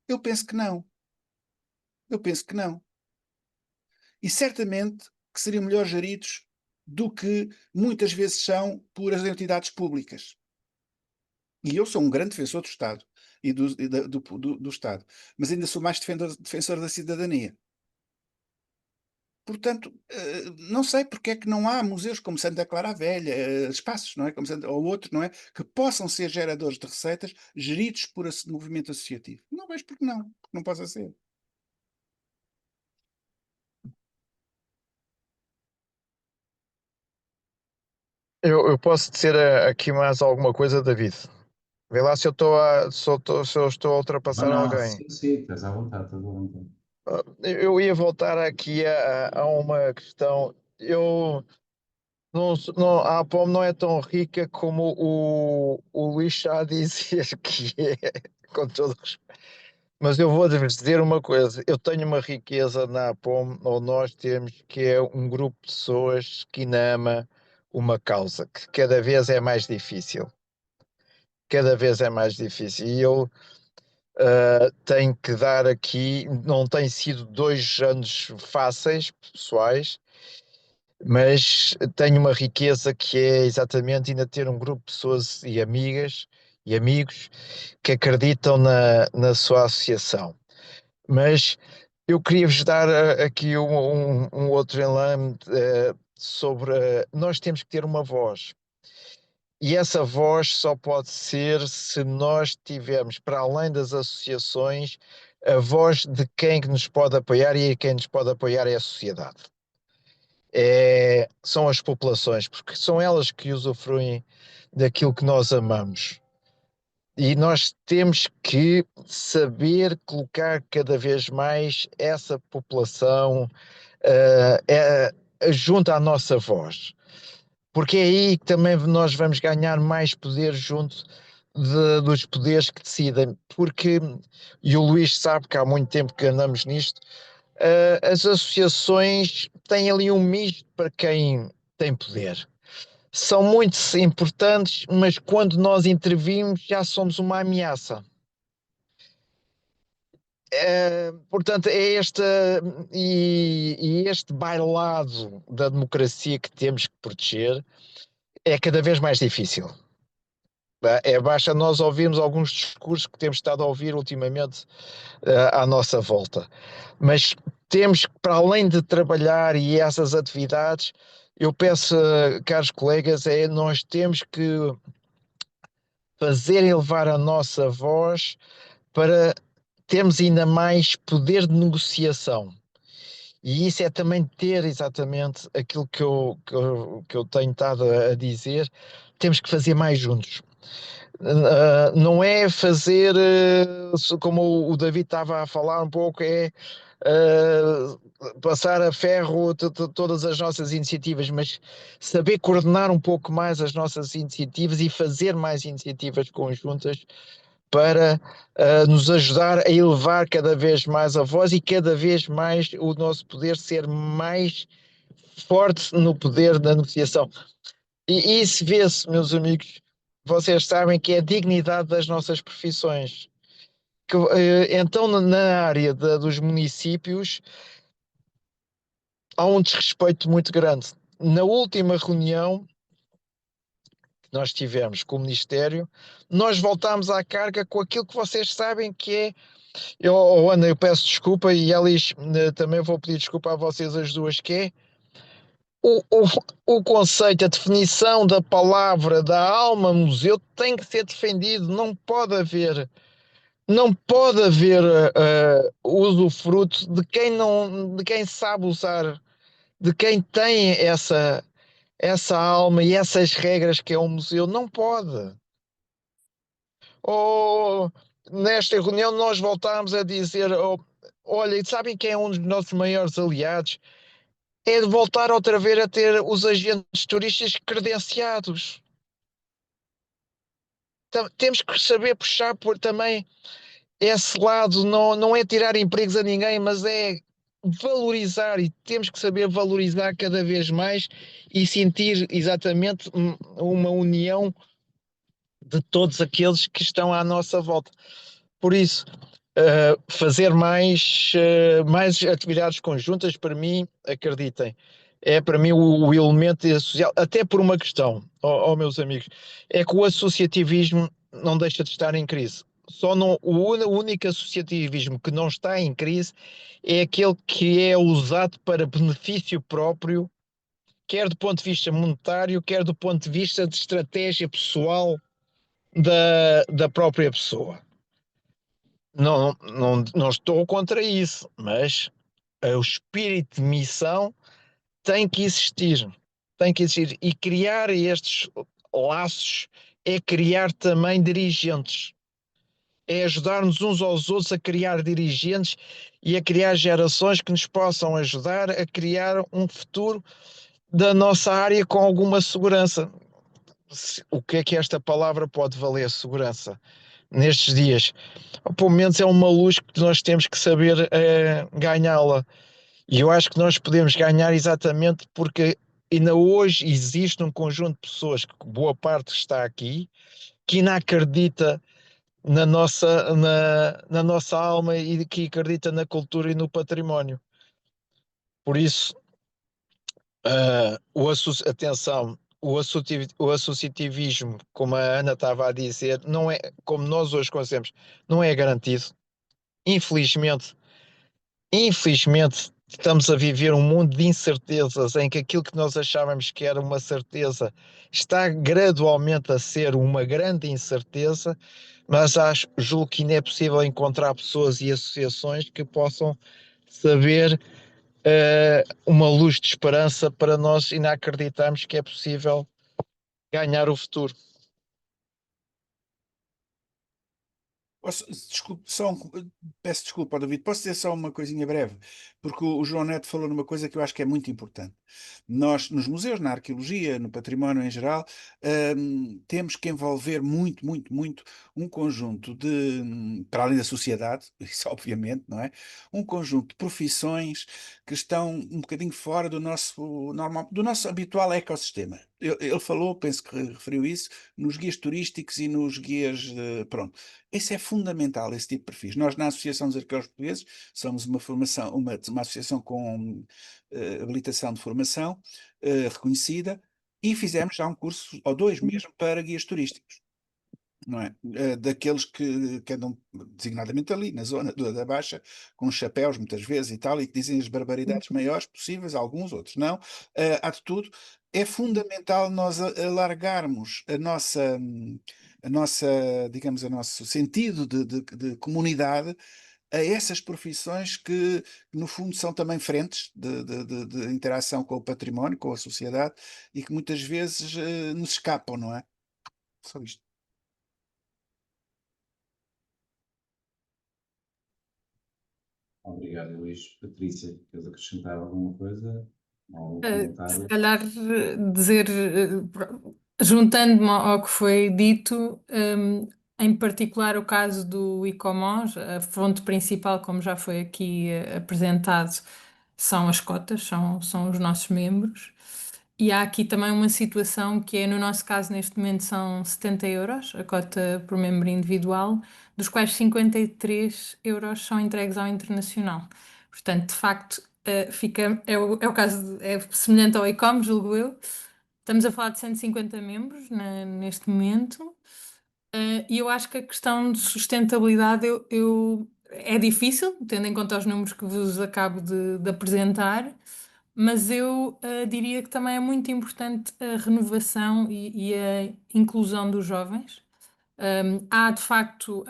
Eu penso que não. Eu penso que não. E certamente que seriam melhor geridos do que muitas vezes são por as entidades públicas. E eu sou um grande defensor do Estado e do Estado, mas ainda sou mais defensor da cidadania. Portanto, não sei porque é que não há museus como Santa Clara a Velha, espaços, não é? Ou outros, não é? Que possam ser geradores de receitas geridos por esse movimento associativo. Não vejo porque não possa ser. Eu posso dizer aqui mais alguma coisa, David? Vê lá se eu se eu estou a ultrapassar Não, alguém. sim, estás à vontade, estás à vontade. Eu ia voltar aqui a uma questão. A APOM não é tão rica como o Luís está a dizer que é, com todo respeito. Mas eu vou-vos dizer uma coisa: eu tenho uma riqueza na APOM, ou nós temos, que é um grupo de pessoas que ama uma causa, que cada vez é mais difícil. Cada vez é mais difícil. E eu tenho que dar aqui, não tem sido 2 anos fáceis, pessoais, mas tenho uma riqueza que é exatamente ainda ter um grupo de pessoas e amigas e amigos que acreditam na sua associação. Mas eu queria-vos dar aqui um outro enlame sobre. Nós temos que ter uma voz. E essa voz só pode ser se nós tivermos, para além das associações, a voz de quem nos pode apoiar, e quem nos pode apoiar é a sociedade. São as populações, porque são elas que usufruem daquilo que nós amamos. E nós temos que saber colocar cada vez mais essa população junto à nossa voz. Porque é aí que também nós vamos ganhar mais poder junto dos poderes que decidem, porque, e o Luís sabe que há muito tempo que andamos nisto, as associações têm ali um misto para quem tem poder. São muito importantes, mas quando nós intervimos já somos uma ameaça. Portanto, este bailado da democracia que temos que proteger é cada vez mais difícil. Basta nós ouvirmos alguns discursos que temos estado a ouvir ultimamente à nossa volta. Mas temos que, para além de trabalhar e essas atividades, eu peço, caros colegas, nós temos que fazer elevar a nossa voz para termos ainda mais poder de negociação. E isso é também ter exatamente aquilo que eu tenho estado a dizer, temos que fazer mais juntos. Não é fazer como o David estava a falar um pouco, passar a ferro todas as nossas iniciativas, mas saber coordenar um pouco mais as nossas iniciativas e fazer mais iniciativas conjuntas para nos ajudar a elevar cada vez mais a voz e cada vez mais o nosso poder ser mais forte no poder da negociação. E isso vê-se, meus amigos, vocês sabem que é a dignidade das nossas profissões. Então, na área dos municípios, há um desrespeito muito grande. Na última reunião que nós tivemos com o Ministério, nós voltámos à carga com aquilo que vocês sabem que é. Ana, eu peço desculpa, e Elis, também vou pedir desculpa a vocês as duas, que é o conceito, a definição da palavra, da alma museu tem que ser defendido, não pode haver usufruto de quem não, de quem sabe usar, de quem tem essa alma e essas regras que é um museu, não pode. Nesta reunião nós voltámos a dizer, olha, sabem quem é um dos nossos maiores aliados? É de voltar outra vez a ter os agentes turísticos credenciados. Temos que saber puxar por também esse lado, não é tirar empregos a ninguém, mas é valorizar, e temos que saber valorizar cada vez mais e sentir exatamente uma união de todos aqueles que estão à nossa volta. Por isso, fazer mais atividades conjuntas, para mim, acreditem, é para mim o elemento social, até por uma questão, meus amigos, é que o associativismo não deixa de estar em crise. O único associativismo que não está em crise é aquele que é usado para benefício próprio, quer do ponto de vista monetário, quer do ponto de vista de estratégia pessoal da própria pessoa. Não estou contra isso, mas o espírito de missão tem que existir. Tem que existir. E criar estes laços é criar também dirigentes. É ajudar-nos uns aos outros a criar dirigentes e a criar gerações que nos possam ajudar a criar um futuro da nossa área com alguma segurança. O que é que esta palavra pode valer? Segurança. Nestes dias, pelo menos é uma luz que nós temos que saber ganhá-la. E eu acho que nós podemos ganhar exatamente porque ainda hoje existe um conjunto de pessoas, que boa parte está aqui, que ainda acredita na nossa alma e que acredita na cultura e no património. Por isso, atenção, o associativismo, como a Ana estava a dizer, não é, como nós hoje conhecemos, não é garantido. Infelizmente, estamos a viver um mundo de incertezas em que aquilo que nós achávamos que era uma certeza está gradualmente a ser uma grande incerteza, mas julgo que ainda é possível encontrar pessoas e associações que possam saber uma luz de esperança para nós ainda acreditarmos que é possível ganhar o futuro. Peço desculpa, David, posso dizer só uma coisinha breve? Porque o João Neto falou numa coisa que eu acho que é muito importante. Nós, nos museus, na arqueologia, no património em geral, temos que envolver muito, muito, muito um conjunto para além da sociedade, isso obviamente, não é? Um conjunto de profissões que estão um bocadinho fora do nosso normal, do nosso habitual ecossistema. Ele falou, penso que referiu isso, nos guias turísticos e nos guias, pronto. Isso é fundamental, esse tipo de perfis. Nós, na Associação dos Arqueólogos Portugueses, somos uma associação com habilitação de formação reconhecida, e fizemos já um curso, ou dois mesmo, para guias turísticos, não é? Daqueles que andam designadamente ali, na zona da Baixa, com chapéus muitas vezes e tal, e que dizem as barbaridades maiores possíveis, alguns, outros não. Há de tudo. É fundamental nós alargarmos a nossa, digamos, o nosso sentido de comunidade a essas profissões que, no fundo, são também frentes de interação com o património, com a sociedade, e que muitas vezes nos escapam, não é? Só isto. Obrigado, Luís. Patrícia, queres acrescentar alguma coisa? Algum Se comentário? calhar dizer, juntando-me ao que foi dito, em particular o caso do ICOMOS, a fonte principal, como já foi aqui apresentado, são as cotas, são os nossos membros. E há aqui também uma situação que é, no nosso caso, neste momento são 70 euros, a cota por membro individual, dos quais 53 euros são entregues ao internacional. Portanto, de facto, é o caso, é semelhante ao ICOM, julgo eu. Estamos a falar de 150 membros neste momento. E eu acho que a questão de sustentabilidade é difícil, tendo em conta os números que vos acabo de apresentar, mas eu diria que também é muito importante a renovação e a inclusão dos jovens. Há de facto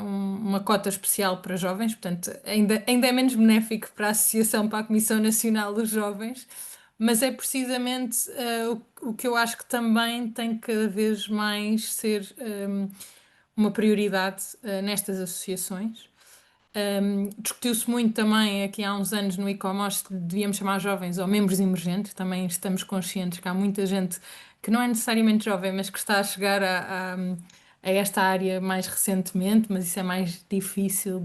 uma cota especial para jovens, portanto, ainda é menos benéfico para a Associação, para a Comissão Nacional dos Jovens, mas é precisamente o que eu acho que também tem que cada vez mais ser uma prioridade nestas associações. Discutiu-se muito também aqui há uns anos no ICOMOS que devíamos chamar jovens ou membros emergentes. Também estamos conscientes que há muita gente que não é necessariamente jovem, mas que está a chegar a esta área mais recentemente, mas isso é mais difícil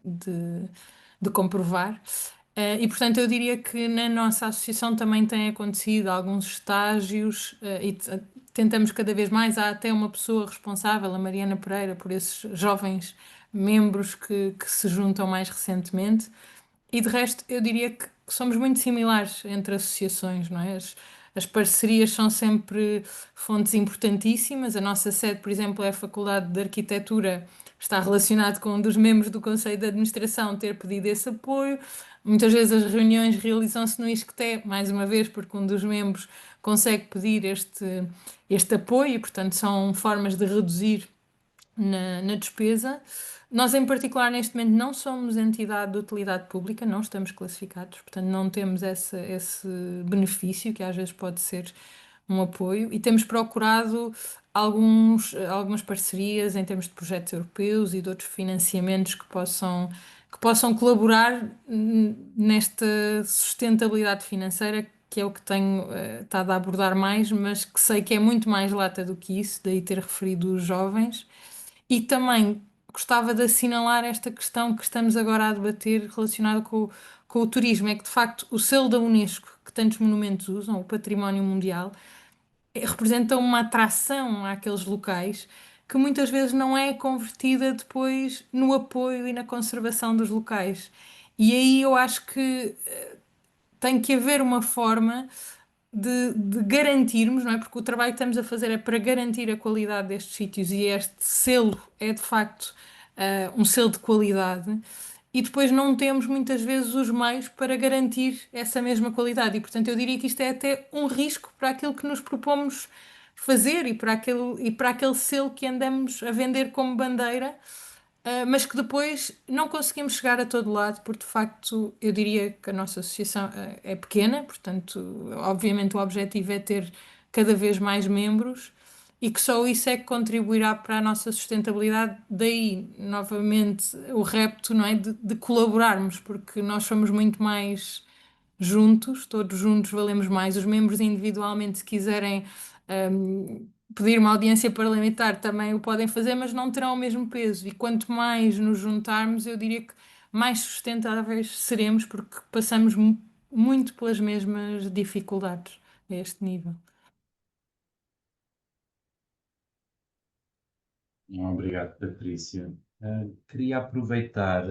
de comprovar. E portanto, eu diria que na nossa associação também têm acontecido alguns estágios e tentamos cada vez mais. Há até uma pessoa responsável, a Mariana Pereira, por esses jovens membros que se juntam mais recentemente. E de resto, eu diria que somos muito similares entre associações, não é? As parcerias são sempre fontes importantíssimas. A nossa sede, por exemplo, é a Faculdade de Arquitetura, está relacionado com um dos membros do Conselho de Administração ter pedido esse apoio. Muitas vezes as reuniões realizam-se no ISCTE, mais uma vez, porque um dos membros consegue pedir este apoio e, portanto, são formas de reduzir na despesa. Nós, em particular, neste momento, não somos entidade de utilidade pública, não estamos classificados, portanto, não temos esse benefício, que às vezes pode ser um apoio, e temos procurado algumas parcerias em termos de projetos europeus e de outros financiamentos que possam colaborar nesta sustentabilidade financeira, que é o que tenho estado a abordar mais, mas que sei que é muito mais lata do que isso, daí ter referido os jovens. E também gostava de assinalar esta questão que estamos agora a debater relacionada com o turismo, é que de facto o selo da Unesco, que tantos monumentos usam, o património mundial, representa uma atração àqueles locais que muitas vezes não é convertida depois no apoio e na conservação dos locais. E aí eu acho que tem que haver uma forma de garantirmos, não é? Porque o trabalho que estamos a fazer é para garantir a qualidade destes sítios e este selo é de facto um selo de qualidade. E depois não temos muitas vezes os meios para garantir essa mesma qualidade. E portanto eu diria que isto é até um risco para aquilo que nos propomos fazer e para aquele selo que andamos a vender como bandeira, mas que depois não conseguimos chegar a todo lado, porque de facto eu diria que a nossa associação é pequena, portanto, obviamente o objetivo é ter cada vez mais membros e que só isso é que contribuirá para a nossa sustentabilidade. Daí, novamente, o repto, não é? De colaborarmos, porque nós somos muito mais juntos, todos juntos valemos mais. Os membros individualmente, se quiserem pedir uma audiência parlamentar, também o podem fazer, mas não terão o mesmo peso. E quanto mais nos juntarmos, eu diria que mais sustentáveis seremos, porque passamos muito pelas mesmas dificuldades a este nível. Obrigado, Patrícia. Queria aproveitar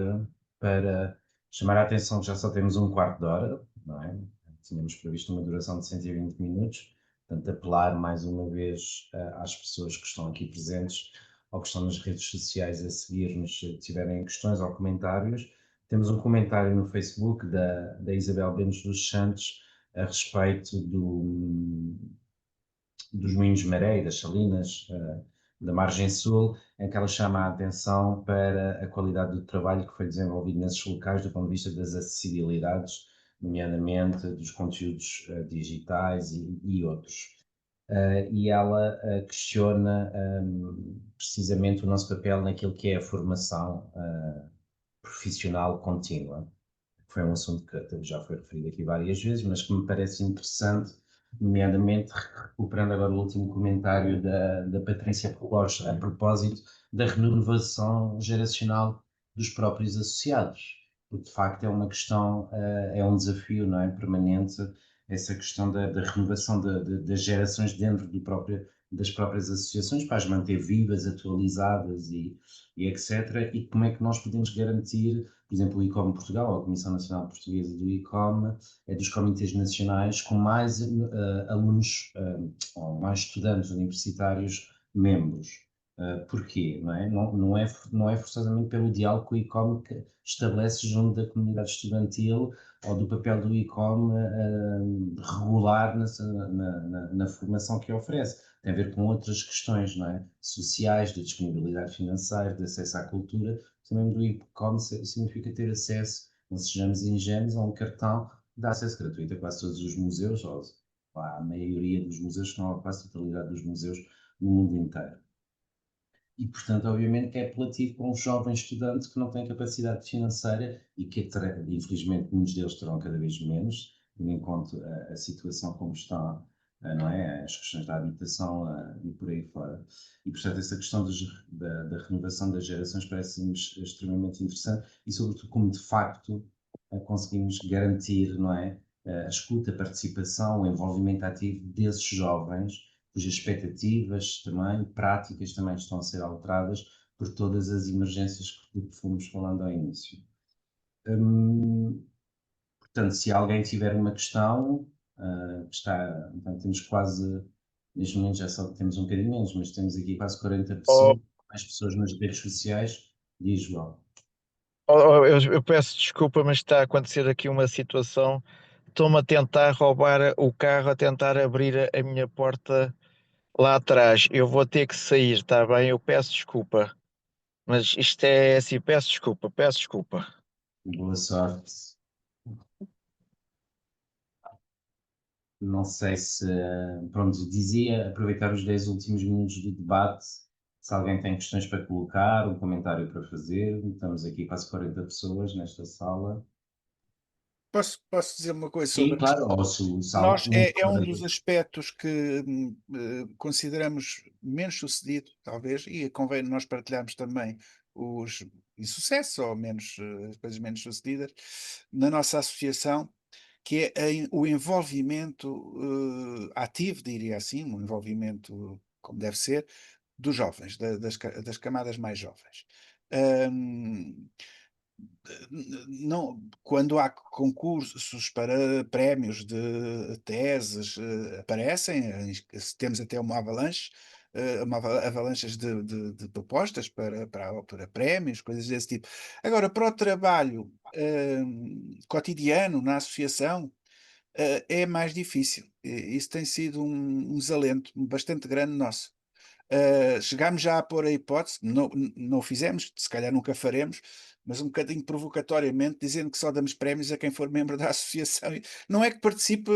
para chamar a atenção que já só temos um quarto de hora, não é? Tínhamos previsto uma duração de 120 minutos, portanto, apelar mais uma vez às pessoas que estão aqui presentes ou que estão nas redes sociais a seguir-nos, se tiverem questões ou comentários. Temos um comentário no Facebook da Isabel Bentes dos Santos a respeito dos Moinhos de Maré e das Salinas, da Margem Sul, em que ela chama a atenção para a qualidade do trabalho que foi desenvolvido nesses locais do ponto de vista das acessibilidades, nomeadamente dos conteúdos digitais e outros. E ela questiona precisamente o nosso papel naquilo que é a formação profissional contínua. Foi um assunto que já foi referido aqui várias vezes, mas que me parece interessante, nomeadamente recuperando agora o último comentário da Patrícia Costa, a propósito da renovação geracional dos próprios associados, porque de facto é uma questão, é um desafio, não é, permanente, essa questão da renovação das gerações dentro das próprias associações, para as manter vivas, atualizadas e etc. E como é que nós podemos garantir, por exemplo, o ICOM Portugal, a Comissão Nacional Portuguesa do ICOM, é dos comitês nacionais com mais alunos ou mais estudantes universitários membros. Porquê? Não é? Não é forçosamente pelo diálogo que o ICOM estabelece junto da comunidade estudantil ou do papel do ICOM regular na formação que oferece. Tem a ver com outras questões, não é? Sociais, de disponibilidade financeira, de acesso à cultura. Também do ICOM significa ter acesso, não sejamos ingênuos, a um cartão de acesso gratuito a quase todos os museus, ou a maioria dos museus, se não a quase totalidade dos museus no mundo inteiro. E, portanto, obviamente que é apelativo para um jovem estudante que não tem capacidade financeira e que, infelizmente, muitos deles terão cada vez menos, tendo em conta a situação como está, não é? As questões da habitação e por aí fora. E, portanto, essa questão da renovação das gerações parece-nos extremamente interessante e, sobretudo, como de facto conseguimos garantir, não é? A escuta, a participação, o envolvimento ativo desses jovens, cujas expectativas também, práticas também estão a ser alteradas por todas as emergências que fomos falando ao início. Portanto, se alguém tiver uma questão, então temos quase, neste momento já só temos um bocadinho menos, mas temos aqui quase 40 pessoas, mais pessoas nas redes sociais, diz João. Eu peço desculpa, mas está a acontecer aqui uma situação. Estão-me a tentar roubar o carro, a tentar abrir a minha porta lá atrás. Eu vou ter que sair, está bem? Eu peço desculpa. Mas isto é assim, peço desculpa, peço desculpa. Boa sorte. Não sei se, pronto, dizia, aproveitar os 10 últimos minutos do debate, se alguém tem questões para colocar, um comentário para fazer, estamos aqui quase 40 pessoas nesta sala. Posso dizer uma coisa Sim, sobre claro, ou se nós é um dos aspectos que consideramos menos sucedido, talvez, e convém nós partilharmos também os insucessos ou menos coisas menos sucedidas na nossa associação, que é o envolvimento ativo, diria assim, um envolvimento como deve ser, dos jovens, das camadas mais jovens. Não, quando há concursos para prémios de teses, aparecem, temos até uma avalanche, avalanches de propostas para prémios, coisas desse tipo. Agora, para o trabalho cotidiano na associação, é mais difícil. Isso tem sido um desalento bastante grande nosso. Chegámos já a pôr a hipótese, não o fizemos, se calhar nunca faremos, mas um bocadinho provocatoriamente, dizendo que só damos prémios a quem for membro da associação. Não é que participe,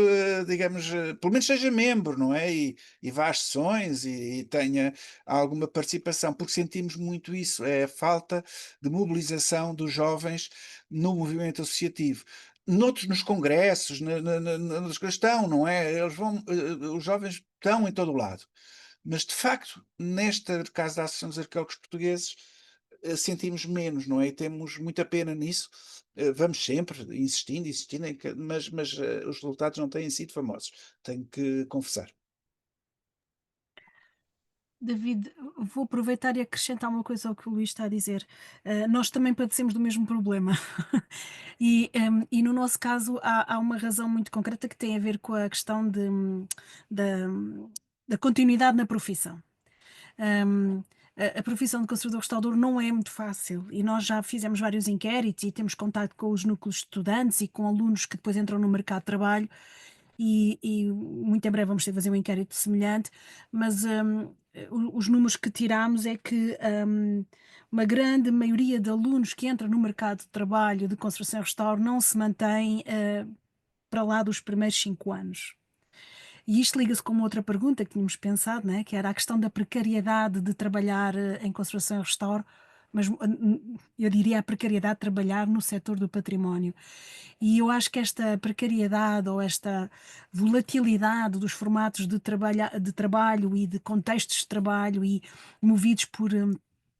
digamos, pelo menos seja membro, não é? E vá às sessões e tenha alguma participação, porque sentimos muito isso, é a falta de mobilização dos jovens no movimento associativo. Noutros, nos congressos, nas coisas estão, não é? Eles vão, os jovens estão em todo o lado. Mas, de facto, neste caso da Associação dos Arqueólogos Portugueses, sentimos menos, não é? E temos muita pena nisso. Vamos sempre insistindo, mas os resultados não têm sido famosos, tenho que confessar. David, vou aproveitar e acrescentar uma coisa ao que o Luís está a dizer. Nós também padecemos do mesmo problema. E no nosso caso há uma razão muito concreta que tem a ver com a questão da, da continuidade na profissão. Um, a profissão de conservador-restaurador não é muito fácil e nós já fizemos vários inquéritos e temos contato com os núcleos de estudantes e com alunos que depois entram no mercado de trabalho e muito em breve vamos ter que fazer um inquérito semelhante, mas os números que tiramos é que uma grande maioria de alunos que entram no mercado de trabalho de conservação e restauro não se mantém para lá dos primeiros 5 anos. E isto liga-se com uma outra pergunta que tínhamos pensado, né? Que era a questão da precariedade de trabalhar em conservação e restauro, mas eu diria a precariedade de trabalhar no setor do património. E eu acho que esta precariedade ou esta volatilidade dos formatos de trabalho e de contextos de trabalho e movidos por.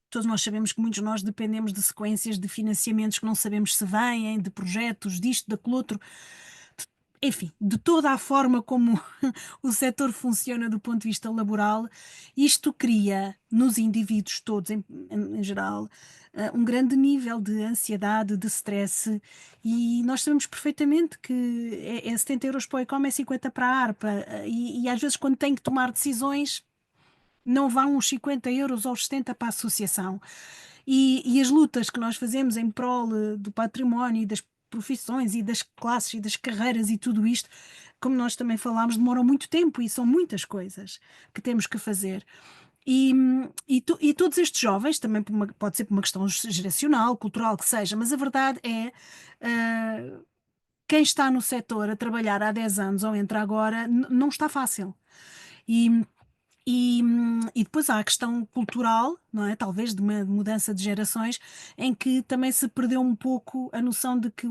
Todos nós sabemos que muitos de nós dependemos de sequências de financiamentos que não sabemos se vêm, de projetos, disto, daquele outro. Enfim, de toda a forma como o setor funciona do ponto de vista laboral, isto cria nos indivíduos todos, em geral, um grande nível de ansiedade, de stress, e nós sabemos perfeitamente que é 70 euros para o ICOM, é 50 para a ARPA, e às vezes quando tem que tomar decisões, não vão os 50 euros ou os 70 para a associação. E as lutas que nós fazemos em prol do património e das profissões e das classes e das carreiras e tudo isto, como nós também falámos, demoram muito tempo e são muitas coisas que temos que fazer. E todos estes jovens, também pode ser por uma questão geracional, cultural, que seja, mas a verdade é, quem está no setor a trabalhar há 10 anos ou entra agora, não está fácil. E depois há a questão cultural, não é? Talvez de uma mudança de gerações, em que também se perdeu um pouco a noção de que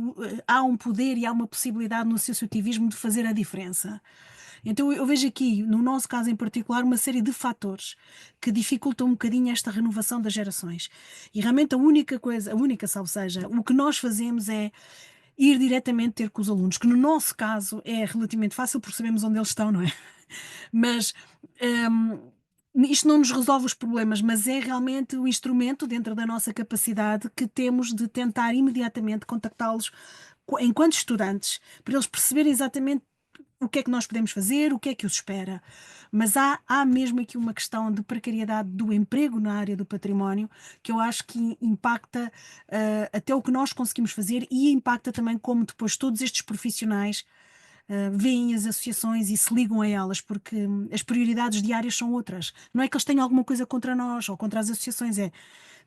há um poder e há uma possibilidade no associativismo de fazer a diferença. Então eu vejo aqui, no nosso caso em particular, uma série de fatores que dificultam um bocadinho esta renovação das gerações. E realmente a única coisa, salvo seja, o que nós fazemos é ir diretamente ter com os alunos, que no nosso caso é relativamente fácil porque sabemos onde eles estão, não é? Mas isto não nos resolve os problemas, mas é realmente o instrumento dentro da nossa capacidade que temos de tentar imediatamente contactá-los enquanto estudantes, para eles perceberem exatamente o que é que nós podemos fazer, o que é que os espera. Mas há mesmo aqui uma questão de precariedade do emprego na área do património que eu acho que impacta até o que nós conseguimos fazer e impacta também como depois todos estes profissionais veem as associações e se ligam a elas, porque as prioridades diárias são outras. Não é que eles tenham alguma coisa contra nós ou contra as associações,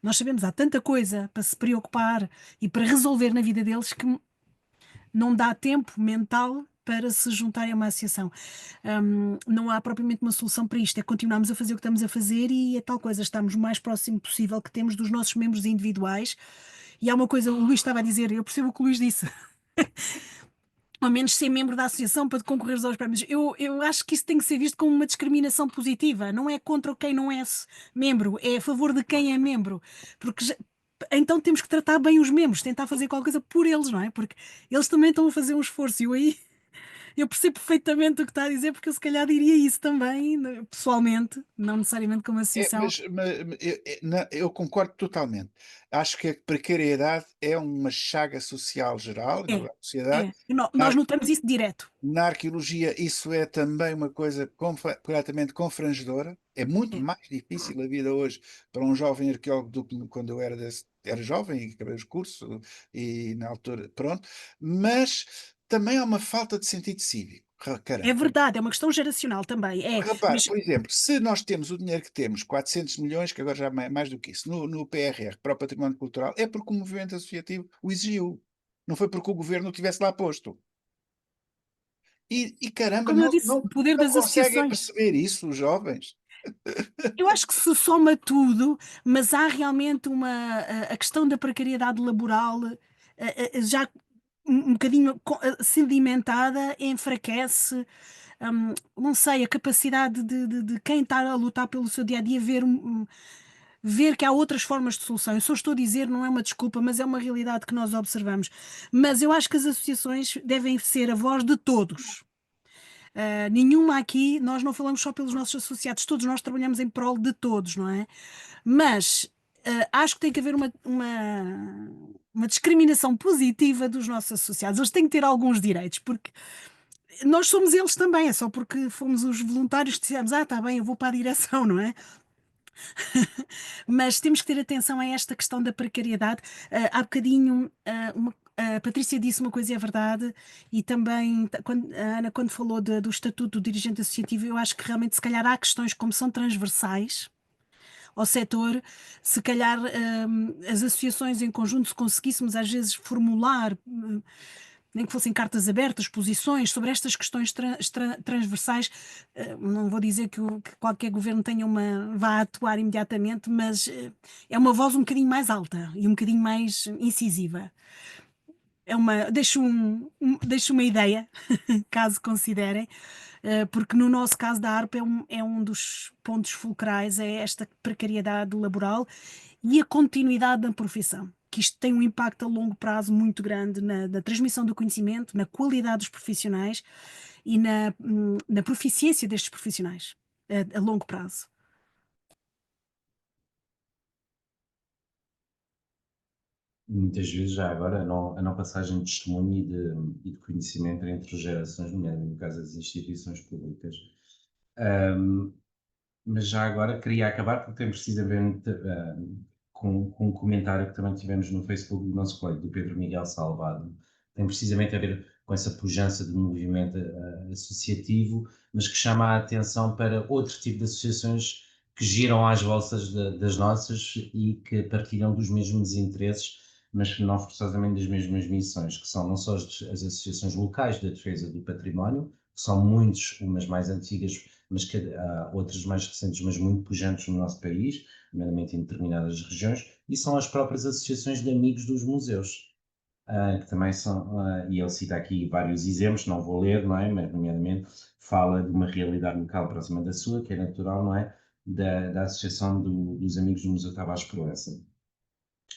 nós sabemos, há tanta coisa para se preocupar e para resolver na vida deles que não dá tempo mental para se juntarem a uma associação. Não há propriamente uma solução para isto, é continuarmos a fazer o que estamos a fazer e é tal coisa, estamos o mais próximo possível que temos dos nossos membros individuais. E há uma coisa, o Luís estava a dizer, eu percebo o que o Luís disse. Ao menos ser membro da associação para concorrer aos prémios. Eu acho que isso tem que ser visto como uma discriminação positiva, não é contra quem não é membro, é a favor de quem é membro, porque então temos que tratar bem os membros, tentar fazer qualquer coisa por eles, não é? Porque eles também estão a fazer um esforço e eu percebo perfeitamente o que está a dizer, porque eu se calhar diria isso também, pessoalmente, não necessariamente como associação. Eu concordo totalmente. Acho que a precariedade é uma chaga social geral na sociedade. Nós notamos isso direto. Na arqueologia, isso é também uma coisa completamente confrangedora. É muito mais difícil a vida hoje para um jovem arqueólogo do que quando eu era jovem e acabei os cursos e na altura, pronto. Mas também há uma falta de sentido cívico. Caramba. É verdade, é uma questão geracional também. Repare, Mas por exemplo, se nós temos o dinheiro que temos, 400 milhões, que agora já é mais do que isso, no PRR, para o património cultural, é porque o movimento associativo o exigiu. Não foi porque o governo o tivesse lá posto. E caramba, como eu disse, o poder não das conseguem associações. perceber isso, os jovens. Eu acho que se soma tudo, mas há realmente a questão da precariedade laboral já um bocadinho sedimentada, enfraquece, não sei, a capacidade de quem está a lutar pelo seu dia a dia ver que há outras formas de solução. Eu só estou a dizer, não é uma desculpa, mas é uma realidade que nós observamos. Mas eu acho que as associações devem ser a voz de todos. Nenhuma aqui, nós não falamos só pelos nossos associados, todos nós trabalhamos em prol de todos, não é? Mas acho que tem que haver uma discriminação positiva dos nossos associados. Eles têm que ter alguns direitos, porque nós somos eles também, é só porque fomos os voluntários que dissemos, está bem, eu vou para a direção, não é? Mas temos que ter atenção a esta questão da precariedade. Há bocadinho, a Patrícia disse uma coisa e é verdade, e também a Ana, quando falou do estatuto do dirigente associativo, eu acho que realmente, se calhar, há questões como são transversais ao setor, se calhar as associações em conjunto, se conseguíssemos às vezes formular, nem que fossem cartas abertas, posições sobre estas questões transversais, não vou dizer que qualquer governo vá atuar imediatamente, mas é uma voz um bocadinho mais alta e um bocadinho mais incisiva. Deixo uma ideia, caso considerem, porque no nosso caso da ARP é um dos pontos fulcrais, é esta precariedade laboral e a continuidade da profissão, que isto tem um impacto a longo prazo muito grande na transmissão do conhecimento, na qualidade dos profissionais e na proficiência destes profissionais a longo prazo. Muitas vezes, já agora, a não passagem de testemunho e de conhecimento entre as gerações, nomeadamente no caso das instituições públicas. Mas já agora queria acabar, porque tem precisamente com um comentário que também tivemos no Facebook do nosso colega, do Pedro Miguel Salvado, tem precisamente a ver com essa pujança do movimento associativo, mas que chama a atenção para outro tipo de associações que giram às voltas das nossas e que partilham dos mesmos interesses, mas não forçosamente das mesmas missões, que são não só as associações locais da defesa do património, que são muitas, umas mais antigas, mas que há outras mais recentes, mas muito pujantes no nosso país, nomeadamente em determinadas regiões, e são as próprias associações de amigos dos museus, que também são, e ele cita aqui vários exemplos, não vou ler, não é? Mas, nomeadamente, fala de uma realidade local próxima da sua, que é natural, não é? Da Associação dos Amigos do Museu Tavares Proença.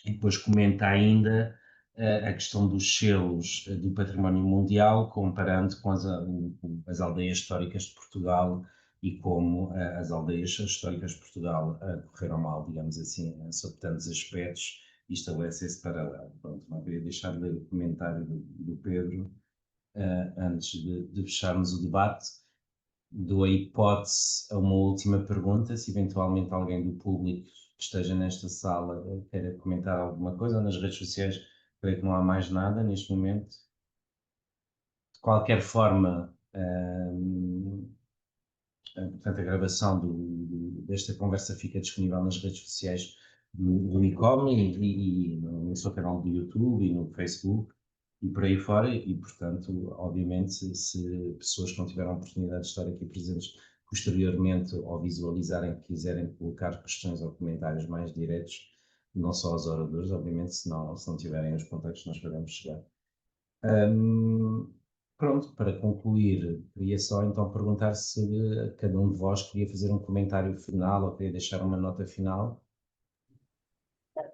E depois comenta ainda a questão dos selos do património mundial, comparando com as aldeias históricas de Portugal e como as aldeias históricas de Portugal correram mal, digamos assim, sob tantos aspectos, e estabelece esse paralelo. Pronto, não queria deixar de ler o comentário do Pedro antes de fecharmos o debate. Dou a hipótese a uma última pergunta, se eventualmente alguém do público que esteja nesta sala queira comentar alguma coisa, ou nas redes sociais, creio que não há mais nada neste momento. De qualquer forma, portanto, a gravação desta conversa fica disponível nas redes sociais do ICOM e no seu canal do YouTube e no Facebook e por aí fora, e portanto, obviamente, se pessoas que não tiveram a oportunidade de estar aqui presentes posteriormente ou visualizarem, quiserem colocar questões ou comentários mais diretos, não só aos oradores, obviamente, se não tiverem os contactos, nós podemos chegar. Pronto, para concluir, queria só então perguntar se cada um de vós queria fazer um comentário final ou queria deixar uma nota final.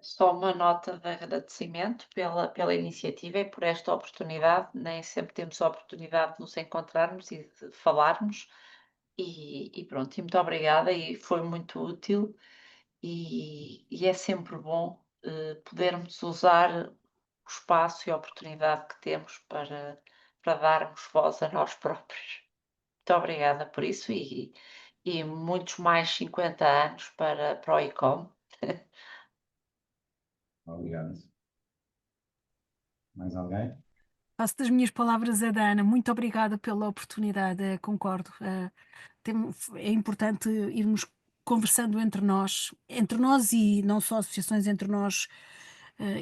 Só uma nota de agradecimento pela iniciativa e por esta oportunidade. Nem sempre temos a oportunidade de nos encontrarmos e de falarmos. E pronto, e muito obrigada, e foi muito útil. E é sempre bom podermos usar o espaço e a oportunidade que temos para darmos voz a nós próprios. Muito obrigada por isso e muitos mais 50 anos para o ICOM. Obrigado. Mais alguém? Faço das minhas palavras a da Ana. Muito obrigada pela oportunidade, concordo. É importante irmos conversando entre nós e não só associações, entre nós,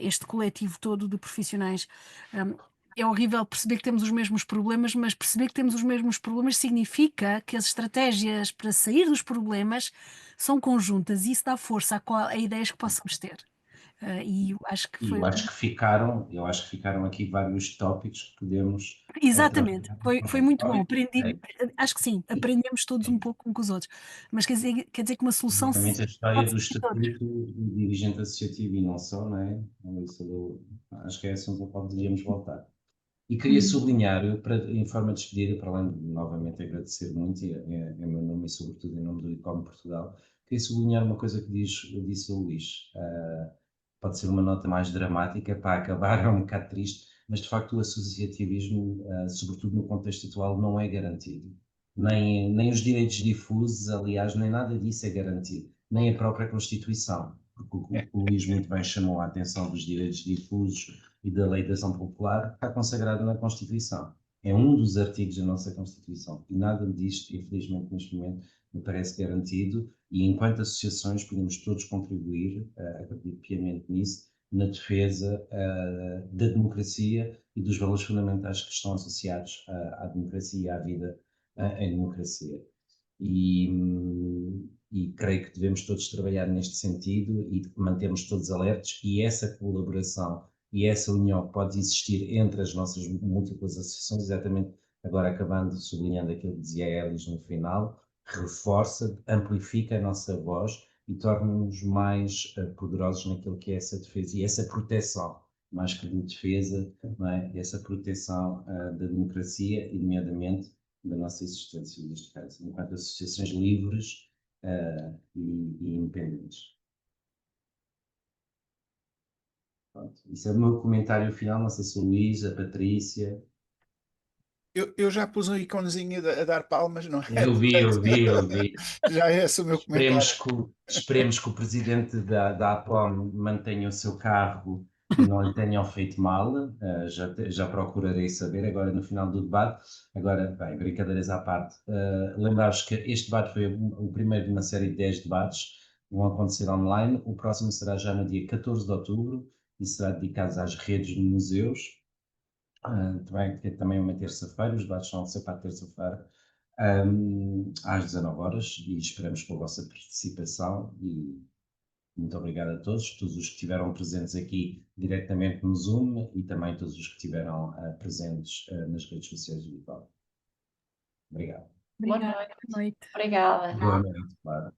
este coletivo todo de profissionais. É horrível perceber que temos os mesmos problemas, mas perceber que temos os mesmos problemas significa que as estratégias para sair dos problemas são conjuntas e isso dá força a ideias que possamos ter. E eu acho que E foi. eu acho que ficaram aqui vários tópicos que podemos Exatamente, trabalhar. foi muito bom. É, Acho que sim, aprendemos todos um pouco uns com os outros. Mas quer dizer que uma solução exatamente a história pode do ser de todos. estatuto do dirigente associativo e não só, não é? Acho que é assunto ao qual deveríamos voltar. E queria sublinhar, em forma de despedida, para além de novamente agradecer muito, em meu nome e sobretudo em nome do ICOM Portugal, queria sublinhar uma coisa que disse o Luís. Pode ser uma nota mais dramática para acabar, é um bocado triste, mas de facto o associativismo, sobretudo no contexto atual, não é garantido. Nem os direitos difusos, aliás, nem nada disso é garantido, nem a própria Constituição, porque o Luís muito bem chamou a atenção dos direitos difusos e da lei da ação popular, está consagrado na Constituição. É um dos artigos da nossa Constituição e nada disto, infelizmente, neste momento, me parece garantido e enquanto associações podemos todos contribuir, acredito piamente nisso, na defesa da democracia e dos valores fundamentais que estão associados à democracia e à vida em democracia. E creio que devemos todos trabalhar neste sentido e mantermos todos alertos e essa colaboração e essa união que pode existir entre as nossas múltiplas associações, exatamente agora acabando, sublinhando aquilo que dizia a Elis no final, reforça, amplifica a nossa voz e torna-nos mais poderosos naquilo que é essa defesa e essa proteção, mais que de defesa, não é? Essa proteção da democracia e, nomeadamente, da nossa existência, neste caso, enquanto associações livres e independentes. Pronto. Isso é o meu comentário final, não sei se o Luís, a Patrícia... Eu já pus um iconezinho a dar palmas, não é? Eu vi. Já é esse o meu comentário. Esperemos que o presidente da APOM mantenha o seu cargo e não lhe tenham feito mal, já procurarei saber agora no final do debate. Agora, bem, brincadeiras à parte, lembrar-vos que este debate foi o primeiro de uma série de 10 debates, vão acontecer online, o próximo será já no dia 14 de outubro e será dedicado às redes de museus. Também uma terça-feira, os debates vão ser para a terça-feira, às 19 horas, e esperamos pela vossa participação e muito obrigado a todos os que estiveram presentes aqui diretamente no Zoom e também todos os que estiveram presentes nas redes sociais do ICOM. Obrigado. Boa Obrigada. noite. Obrigada. Boa noite, claro.